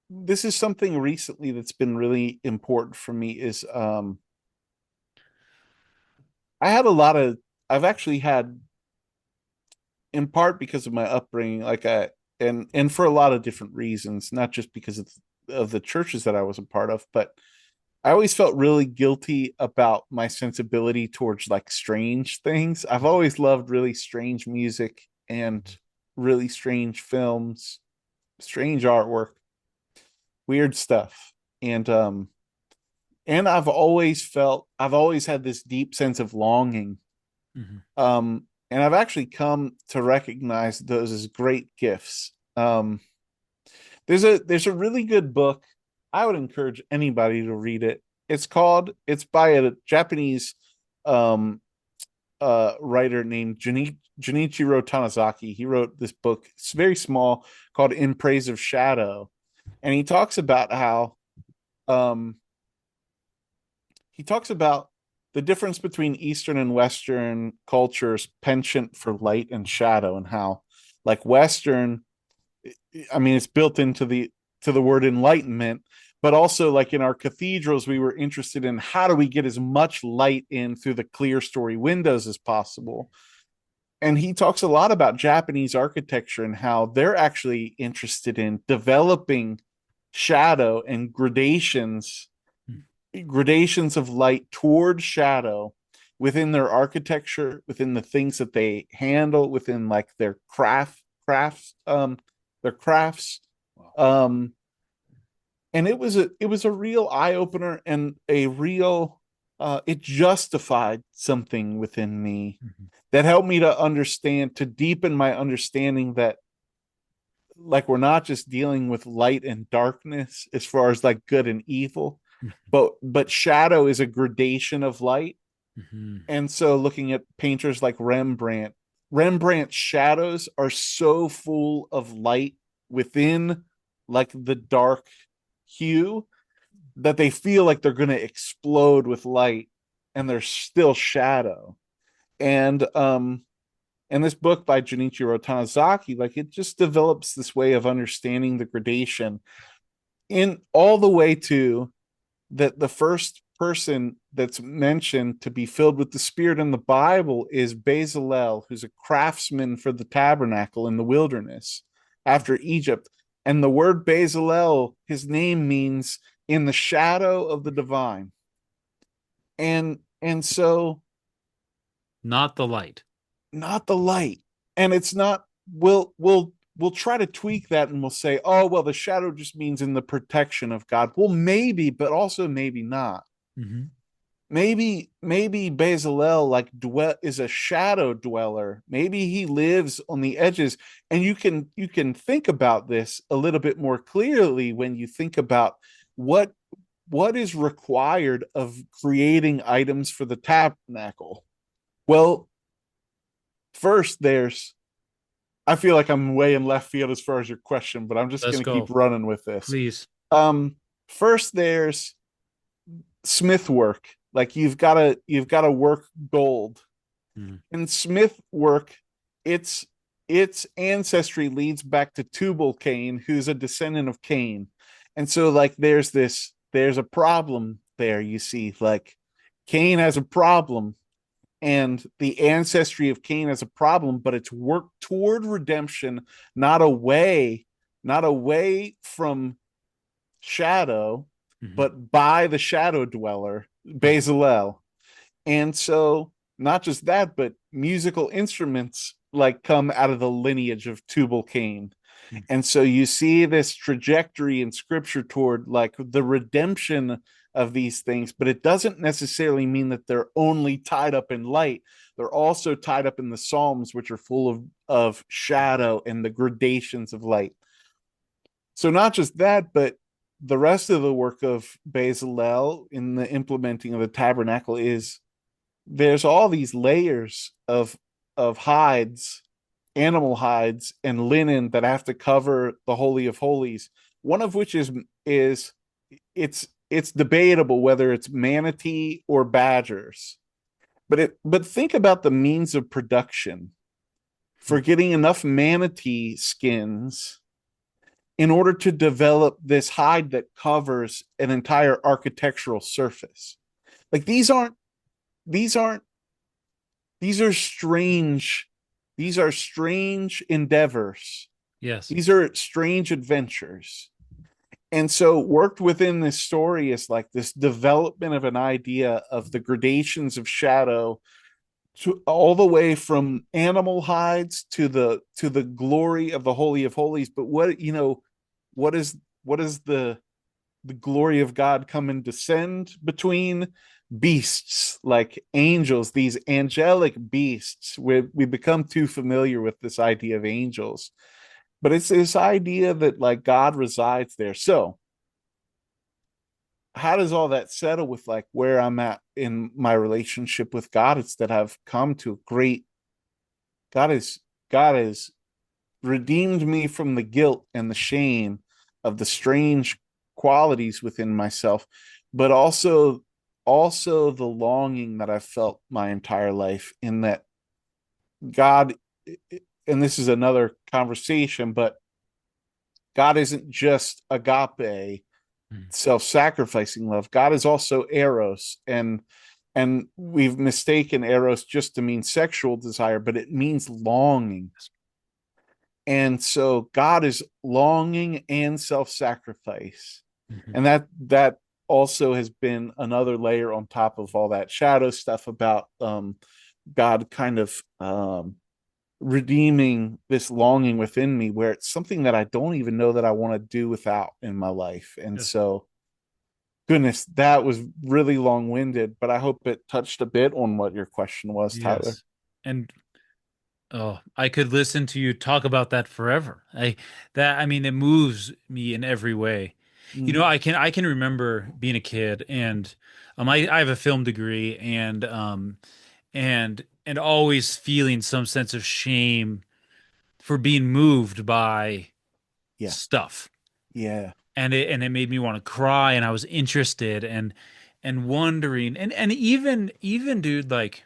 this is something recently that's been really important for me, is I had a lot of I've actually had, in part because of my upbringing, and for a lot of different reasons, not just because of the churches that I was a part of, but I always felt really guilty about my sensibility towards like strange things. I've always loved really strange music and really strange films, strange artwork, weird stuff. And I've always had this deep sense of longing. Mhm. And I've actually come to recognize those as great gifts. There's a really good book. I would encourage anybody to read it. It's by a Japanese um writer named Junichiro Tanizaki. He wrote this book. It's very small, called In Praise of Shadow. And um he talks about the difference between Eastern and Western cultures' penchant for light and shadow, and how, like, Western, I mean, it's built into the word enlightenment, but also, like, in our cathedrals, we were interested in how do we get as much light in through the clear story windows as possible. And he talks a lot about Japanese architecture and how they're actually interested in developing shadow and gradations of light toward shadow within their architecture, within the things that they handle, within like their crafts. Wow. Um, and it was a real eye opener, and a real it justified something within me Mhm. that helped me to deepen my understanding that, like, we're not just dealing with light and darkness as far as like good and evil, but shadow is a gradation of light. Mhm. And so looking at painters like Rembrandt's shadows are so full of light within like the dark hue that they feel like they're going to explode with light, and they're still shadow. And this book by Junichiro Tanizaki, like it just develops this way of understanding the gradation in all the way to that the first person that's mentioned to be filled with the Spirit in the Bible is Bezalel, who's a craftsman for the tabernacle in the wilderness after Egypt. And the word Bezalel, his name means in the shadow of the divine. And so Not the light. not the light. And it's not we'll try to tweak that and we'll say, oh well, the shadow just means in the protection of God. Well, maybe, but also maybe not. Hmm. Maybe Bezalel like dwell is a shadow dweller. Maybe he lives on the edges, and you can think about this a little bit more clearly when you think about what what is required of creating items for the tabernacle. Well, first there's I feel like I'm way in left field as far as your question, but I'm just Let's going to keep go. running with this. Please. Um First there's smith work. Like you've got to work gold. Mhm. In smith work, its its ancestry leads back to Tubal Cain, who's a descendant of Cain. And so like there's a problem there, you see. Like Cain has a problem, and the ancestry of Cain has a problem, but it's work toward redemption, not away, not away from shadow, Mhm. but by the shadow dweller, Right. Bezalel. And so not just that, but musical instruments like come out of the lineage of Tubal Cain. Mhm. And so you see this trajectory in scripture toward like the redemption of these things, but it doesn't necessarily mean that they're only tied up in light. They're also tied up in the Psalms, which are full of shadow and the gradations of light. So not just that, but the rest of the work of Bezalel in the implementing of the tabernacle is there's all these layers of hides, animal hides and linen that have to cover the holy of holies. One of which is it's debatable whether it's manatee or badgers. But think about the means of production for getting enough manatee skins in order to develop this hide that covers an entire architectural surface. Like these aren't these are strange these are strange endeavors. Yes. These are strange adventures. And so worked within this story is like this development of an idea of the gradations of shadow to all the way from animal hides to the glory of the holy of holies. But what is what is the glory of God come and descend between beasts like angels, these angelic beasts. We become too familiar with this idea of angels, but it's this idea that like God resides there. So, how does all that settle with like where I'm at in my relationship with God? It's that I've come to a great God is God has redeemed me from the guilt and the shame of the strange qualities within myself, but also the longing that I've felt my entire life in that God, and this is another conversation, but God isn't just agape, Mhm. self-sacrificing love. God is also eros, and we've mistaken eros just to mean sexual desire, but it means longing. And so God is longing and self-sacrifice. Mhm. And that also has been another layer on top of all that shadow stuff about God kind of redeeming this longing within me where it's something that I don't even know that I want to do without in my life. And Yes. so goodness, that was really long-winded, but I hope it touched a bit on what your question was, Tyler. Yes. And oh, I could listen to you talk about that forever. I mean, it moves me in every way. Mm. I can remember being a kid, and I have a film degree, and always feeling some sense of shame for being moved by Yeah. stuff. Yeah. And it made me want to cry, and I was interested and wondering, and even dude, like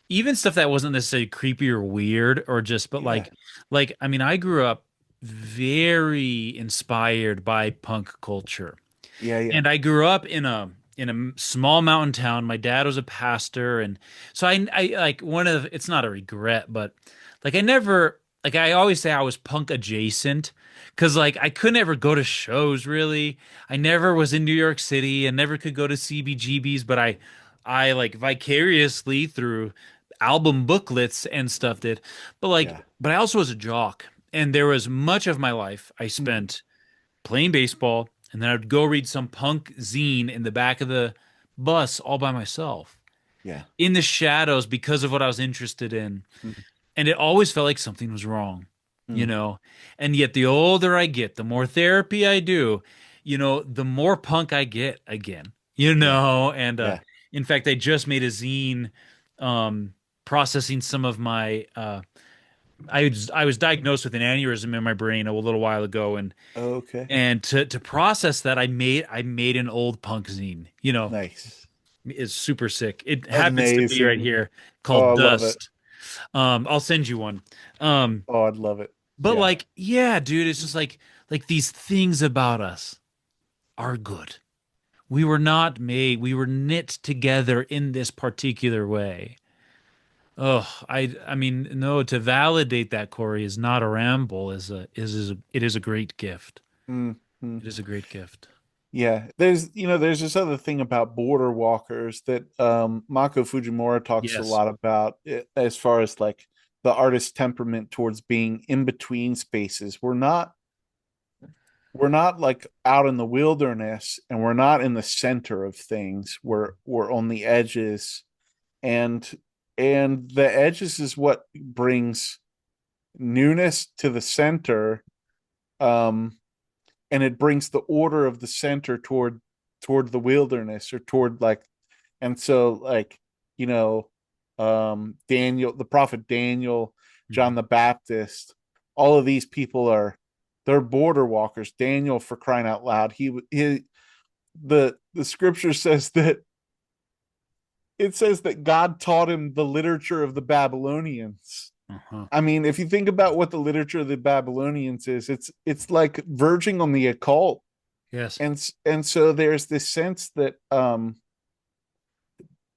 even stuff that wasn't necessarily creepy or weird or just, but Yeah. like I mean, I grew up very inspired by punk culture. Yeah. Yeah. And I grew up in a small mountain town. My dad was a pastor, and so I like one of, it's not a regret, but like I never, like I always say I was punk adjacent, because like I could never go to shows really. I never was in New York City and never could go to CBGBs, but I like vicariously through album booklets and stuff did. Yeah. But I also was a jock, and there was much of my life I Mm. spent playing baseball, and then I'd go read some punk zine in the back of the bus all by myself Yeah. in the shadows because of what I was interested in. Mm. And it always felt like something was wrong, you Mm. know? And yet the older I get, the more therapy I do, the more punk I get again, Yeah. And Yeah. in fact, I just made a zine um processing some of my I was diagnosed with an aneurysm in my brain a little while ago, Okay. and to process that, I made an old punk zine. Nice. It's super sick. It happens to be right Amazing. here Oh, called I love it. Dust. I'll send you one. Um, Oh, I'd love it. but Yeah. like, yeah, dude, it's just like these things about us are good. We were knit together in this particular way. Oh, I mean, no, to validate that, Corey, is not a ramble, it is a great gift. Mm. Mm. It is a great gift. Yeah, there's this other thing about border walkers that Mako Fujimura talks a Yes. lot about, as far as like the artist's temperament towards being in between spaces. We're not like out in the wilderness, and we're not in the center of things. We're on the edges, and the edges is what brings newness to the center. Um, and it brings the order of the center toward the wilderness, or toward like, and so like, you know Daniel, the prophet Daniel, John Mhm. the Baptist, all of these people they're border walkers. Daniel, for crying out loud, he the scripture says that, it says that God taught him the literature of the Babylonians. Uh-huh. I mean, if you think about what the literature of the Babylonians is, it's like verging on the occult. Yes. And so there's this sense that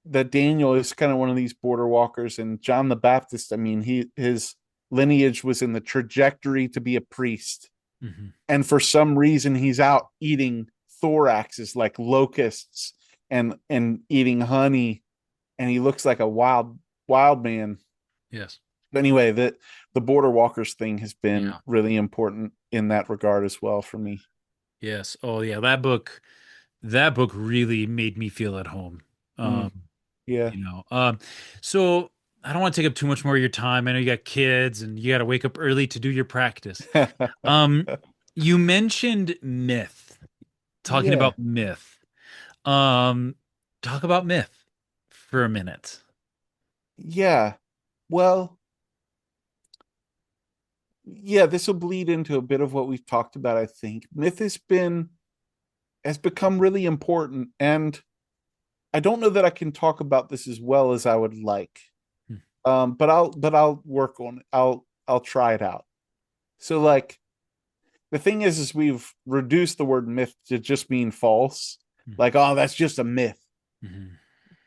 that Daniel is kind of one of these border walkers, and John the Baptist, I mean, his lineage was in the trajectory to be a priest, Hmm. and for some reason he's out eating thoraxes like locusts, and eating honey, and he looks like a wild man. Yes. But anyway, the border walkers thing has been Yeah. really important in that regard as well for me. Yes. Oh yeah, that book really made me feel at home. Mm, Um, yeah. you know. So I don't want to take up too much more of your time. I know you got kids and you got to wake up early to do your practice. Um, you mentioned myth, talking Yeah. about myth. Um, talk about myth for a minute. Yeah. Well, yeah, this will bleed into a bit of what we've talked about. I think myth has become really important, and I don't know that I can talk about this as well as I would like. Hmm. But I'll work on it. I'll try it out. So like, the thing is we've reduced the word myth to just mean false. Like, oh, that's just a myth. Mhm.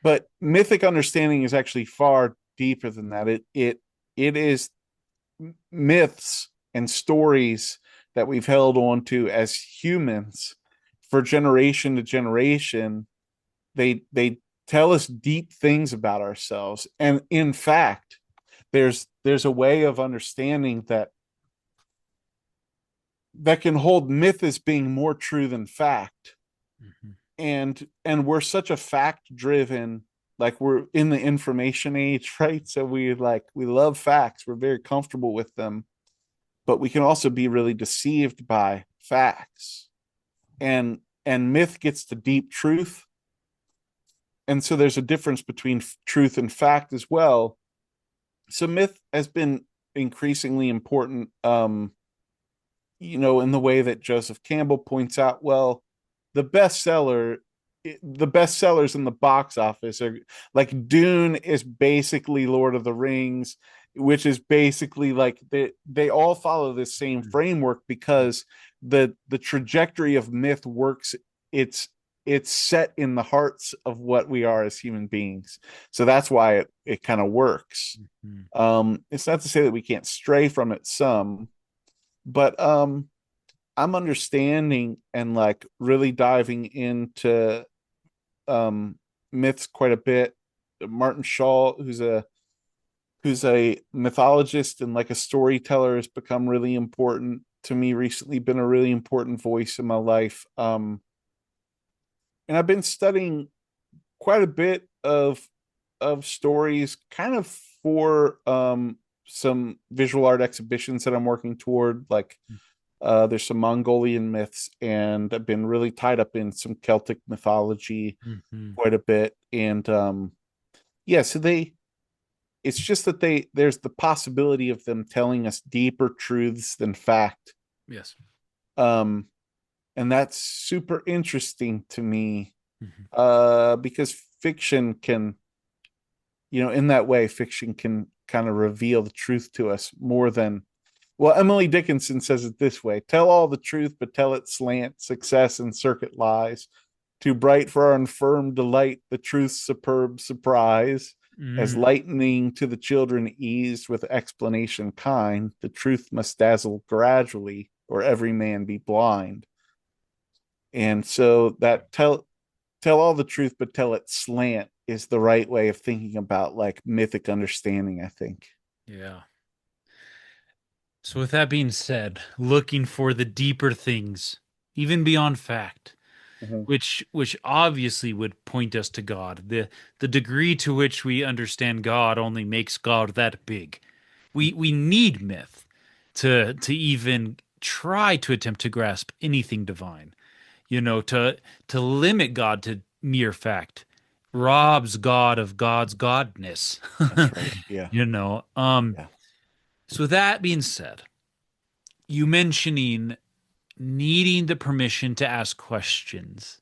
But mythic understanding is actually far deeper than that. It is myths and stories that we've held on to as humans for generation to generation. They tell us deep things about ourselves, and in fact, there's a way of understanding that can hold myth as being more true than fact. Mhm. And we're such a fact driven, like, we're in the information age, right? So we love facts, we're very comfortable with them, but we can also be really deceived by facts. and myth gets to deep truth, and so there's a difference between truth and fact as well. So myth has been increasingly important, in the way that Joseph Campbell points out. Well, the bestseller the bestsellers in the box office are like Dune is basically Lord of the Rings, which is basically like they all follow this same framework because the trajectory of myth works. It's set in the hearts of what we are as human beings. So that's why it kind of works. Mhm. It's not to say that we can't stray from it some, but I'm understanding and like really diving into um myths quite a bit. Martin Shaw, who's a mythologist and like a storyteller, has become really important to me recently, been a really important voice in my life. And I've been studying quite a bit of stories kind of for some visual art exhibitions that I'm working toward. Like there's some Mongolian myths, and I've been really tied up in some Celtic mythology Mhm. quite a bit. And yeah, so it's just that there's the possibility of them telling us deeper truths than fact. Yes. Um, and that's super interesting to me, Mhm. because fiction can, in that way, fiction can kind of reveal the truth to us more than, well, Emily Dickinson says it this way: tell all the truth, but tell it slant, success and circuit lies. Too bright for our infirm delight, the truth's superb surprise. As Mm. lightning to the children eased with explanation kind, the truth must dazzle gradually, or every man be blind. And so that tell all the truth, but tell it slant is the right way of thinking about like mythic understanding, I think. Yeah. So with that being said, looking for the deeper things, even beyond fact, Mm-hmm. which obviously would point us to God. The degree to which we understand God only makes God that big. We need myth to even try to attempt to grasp anything divine. To limit God to mere fact robs God of God's godness. That's right. Yeah. you know. Um Yeah. so that being said, you mentioning needing the permission to ask questions,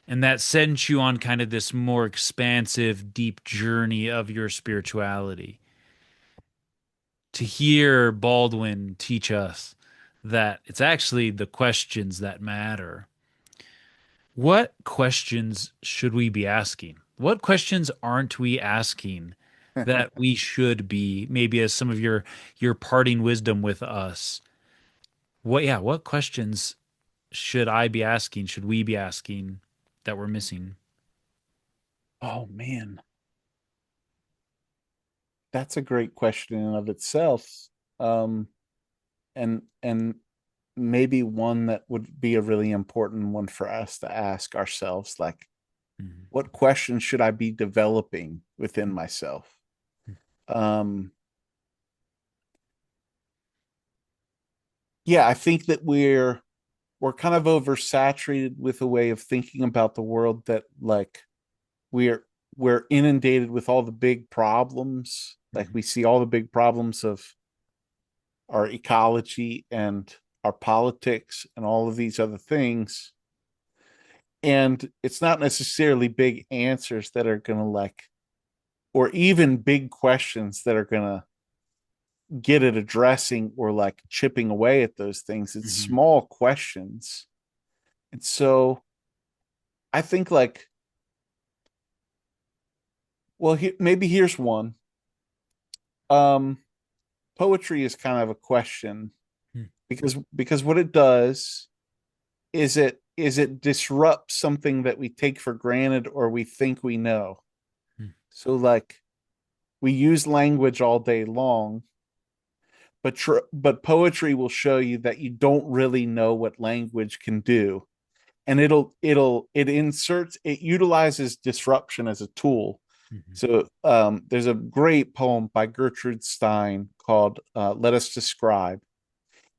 and that sends you on kind of this more expansive, deep journey of your spirituality. To hear Baldwin teach us that it's actually the questions that matter. What questions should we be asking? What questions aren't we asking that we should be? Maybe as some of your parting wisdom with us. What questions should I be asking? Should we be asking that we're missing? Oh man, that's a great question in and of itself. Um, and maybe one that would be a really important one for us to ask ourselves, like, Mhm. what questions should I be developing within myself? Um, yeah, I think that we're kind of oversaturated with a way of thinking about the world that like we're we're inundated with all the big problems. Like Mhm. we see all the big problems of our ecology and our politics and all of these other things. And it's not necessarily big answers that are going to like, or even big questions that are going to get at addressing or like chipping away at those things. It's Mhm. small questions. And so I think like, well, maybe here's one. Um, Poetry is kind of a question Mhm. because what it does is it disrupts something that we take for granted or we think we know. So like we use language all day long, but poetry will show you that you don't really know what language can do. And it utilizes disruption as a tool. Mhm. So there's a great poem by Gertrude Stein called "Let Us Describe,"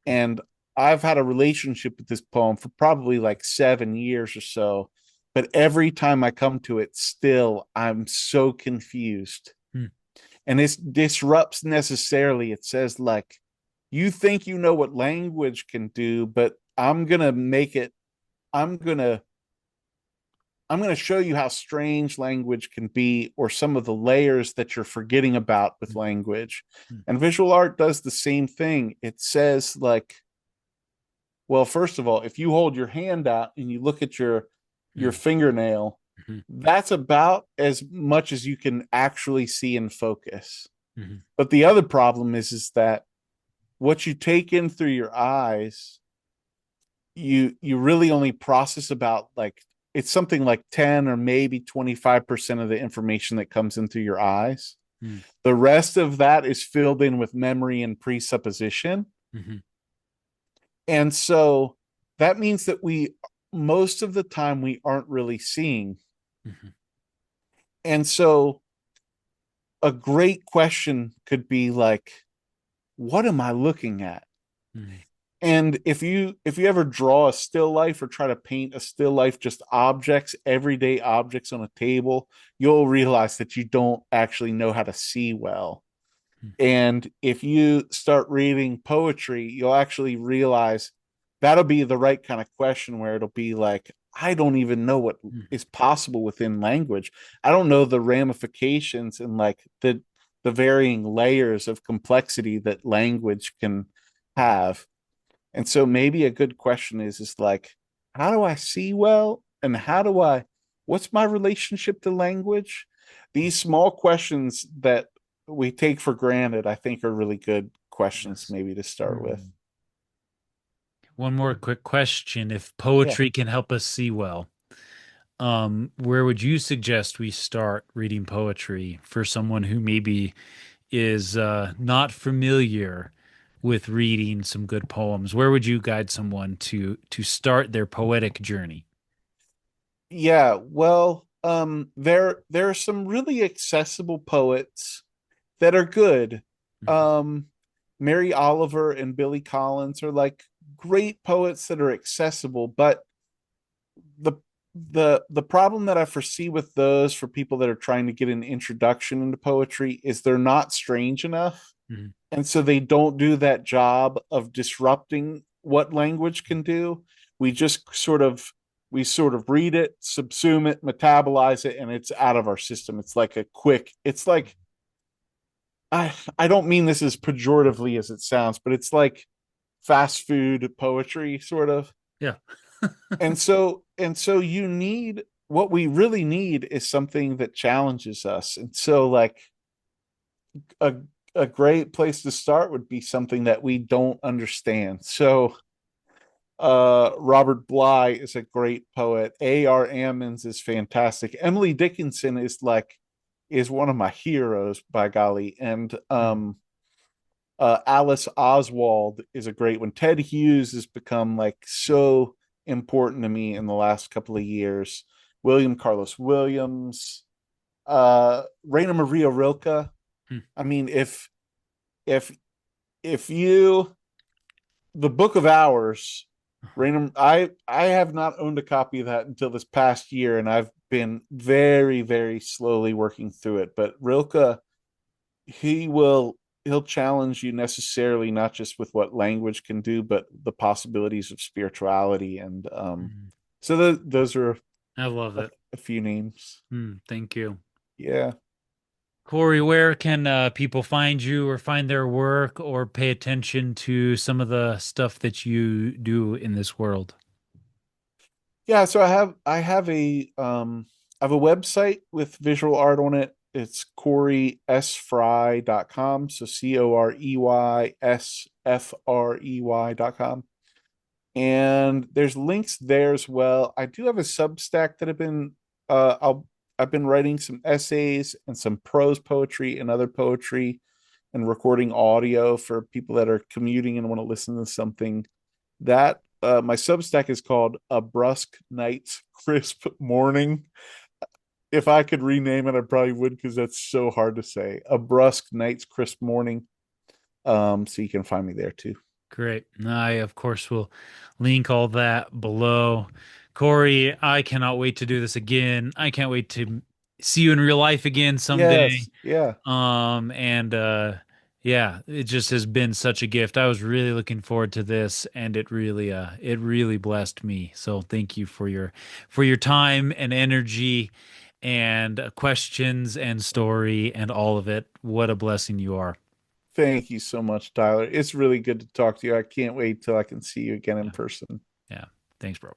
and I've had a relationship with this poem for probably like 7 years or so, but every time I come to it, still I'm so confused. Hmm. And this disrupts necessarily. It says like, you think you know what language can do, but I'm gonna I'm going to show you how strange language can be, or some of the layers that you're forgetting about with Hmm. language. Hmm. And visual art does the same thing. It says, like, well, first of all, if you hold your hand out and you look at your Hmm. fingernail, Hmm. that's about as much as you can actually see in focus. Hmm. But the other problem is that what you take in through your eyes, you really only process about, like, it's something like 10 or maybe 25% of the information that comes in through your eyes. Hmm. The rest of that is filled in with memory and presupposition. Hmm. And so that means that we, most of the time, we aren't really seeing. Hmm. And so a great question could be like, what am I looking at? Hmm. And if you ever draw a still life or try to paint a still life, just objects, everyday objects on a table, you'll realize that you don't actually know how to see well. And if you start reading poetry, you'll actually realize that'll be the right kind of question, where it'll be like, I don't even know what Hmm. is possible within language. I don't know the ramifications and like the varying layers of complexity that language can have. And so maybe a good question is like, how do I see well? And what's my relationship to language? These small questions that we take for granted, I think, are really good questions Yes. maybe to start with. Hmm. One more quick question. If Yeah. poetry can help us see well, where would you suggest we start reading poetry for someone who maybe is not familiar with reading some good poems? Where would you guide someone to start their poetic journey? Yeah. Well, there are some really accessible poets that are good. Mhm. Um, Mary Oliver and Billy Collins are like great poets that are accessible, but the the problem that I foresee with those, for people that are trying to get an introduction into poetry, is they're not strange enough. Mhm. And so they don't do that job of disrupting what language can do. We just sort of read it, subsume it, metabolize it, and it's out of our system. It's like it's like, I don't mean this as pejoratively as it sounds, but it's like fast food poetry, sort of. Yeah. And so you need, what we really need is something that challenges us. And so, like, a a great place to start would be something that we don't understand. So Robert Bly is a great poet. A.R. Ammons is fantastic. Emily Dickinson is one of my heroes, by golly. And Mhm. Alice Oswald is a great one. Ted Hughes has become like so important to me in the last couple of years. William Carlos Williams, Raina Maria Rilke. Mhm. I mean, if if you the Book of Hours, Raina, I have not owned a copy of that until this past year, and I've been very, very slowly working through it. But Rilke, he'll challenge you necessarily, not just with what language can do, but the possibilities of spirituality. And Mhm. so those are I love it. a few names. Thank you. Yeah. Corey, where can people find you or find their work or pay attention to some of the stuff that you do in this world? Yeah, so I have a website with visual art on it. It's coreysfrey.com. So CoreySFrey.com. And there's links there as well. I do have a Substack that I've been writing some essays and some prose poetry and other poetry, and recording audio for people that are commuting and want to listen to something. That My Substack is called A Brusque Night's Crisp Morning. If I could rename it, I probably would, because that's so hard to say. A Brusque Night's Crisp Morning. So you can find me there too. Great. I, of course, will link all that below. Corey, I cannot wait to do this again. I can't wait to see you in real life again someday. Yes, yeah. And yeah, it just has been such a gift. I was really looking forward to this, and it really blessed me. So thank you for your time and energy and questions and story and all of it. What a blessing you are. Thank you so much, Tyler. It's really good to talk to you. I can't wait till I can see you again in Yeah. person. Yeah. Thanks, bro.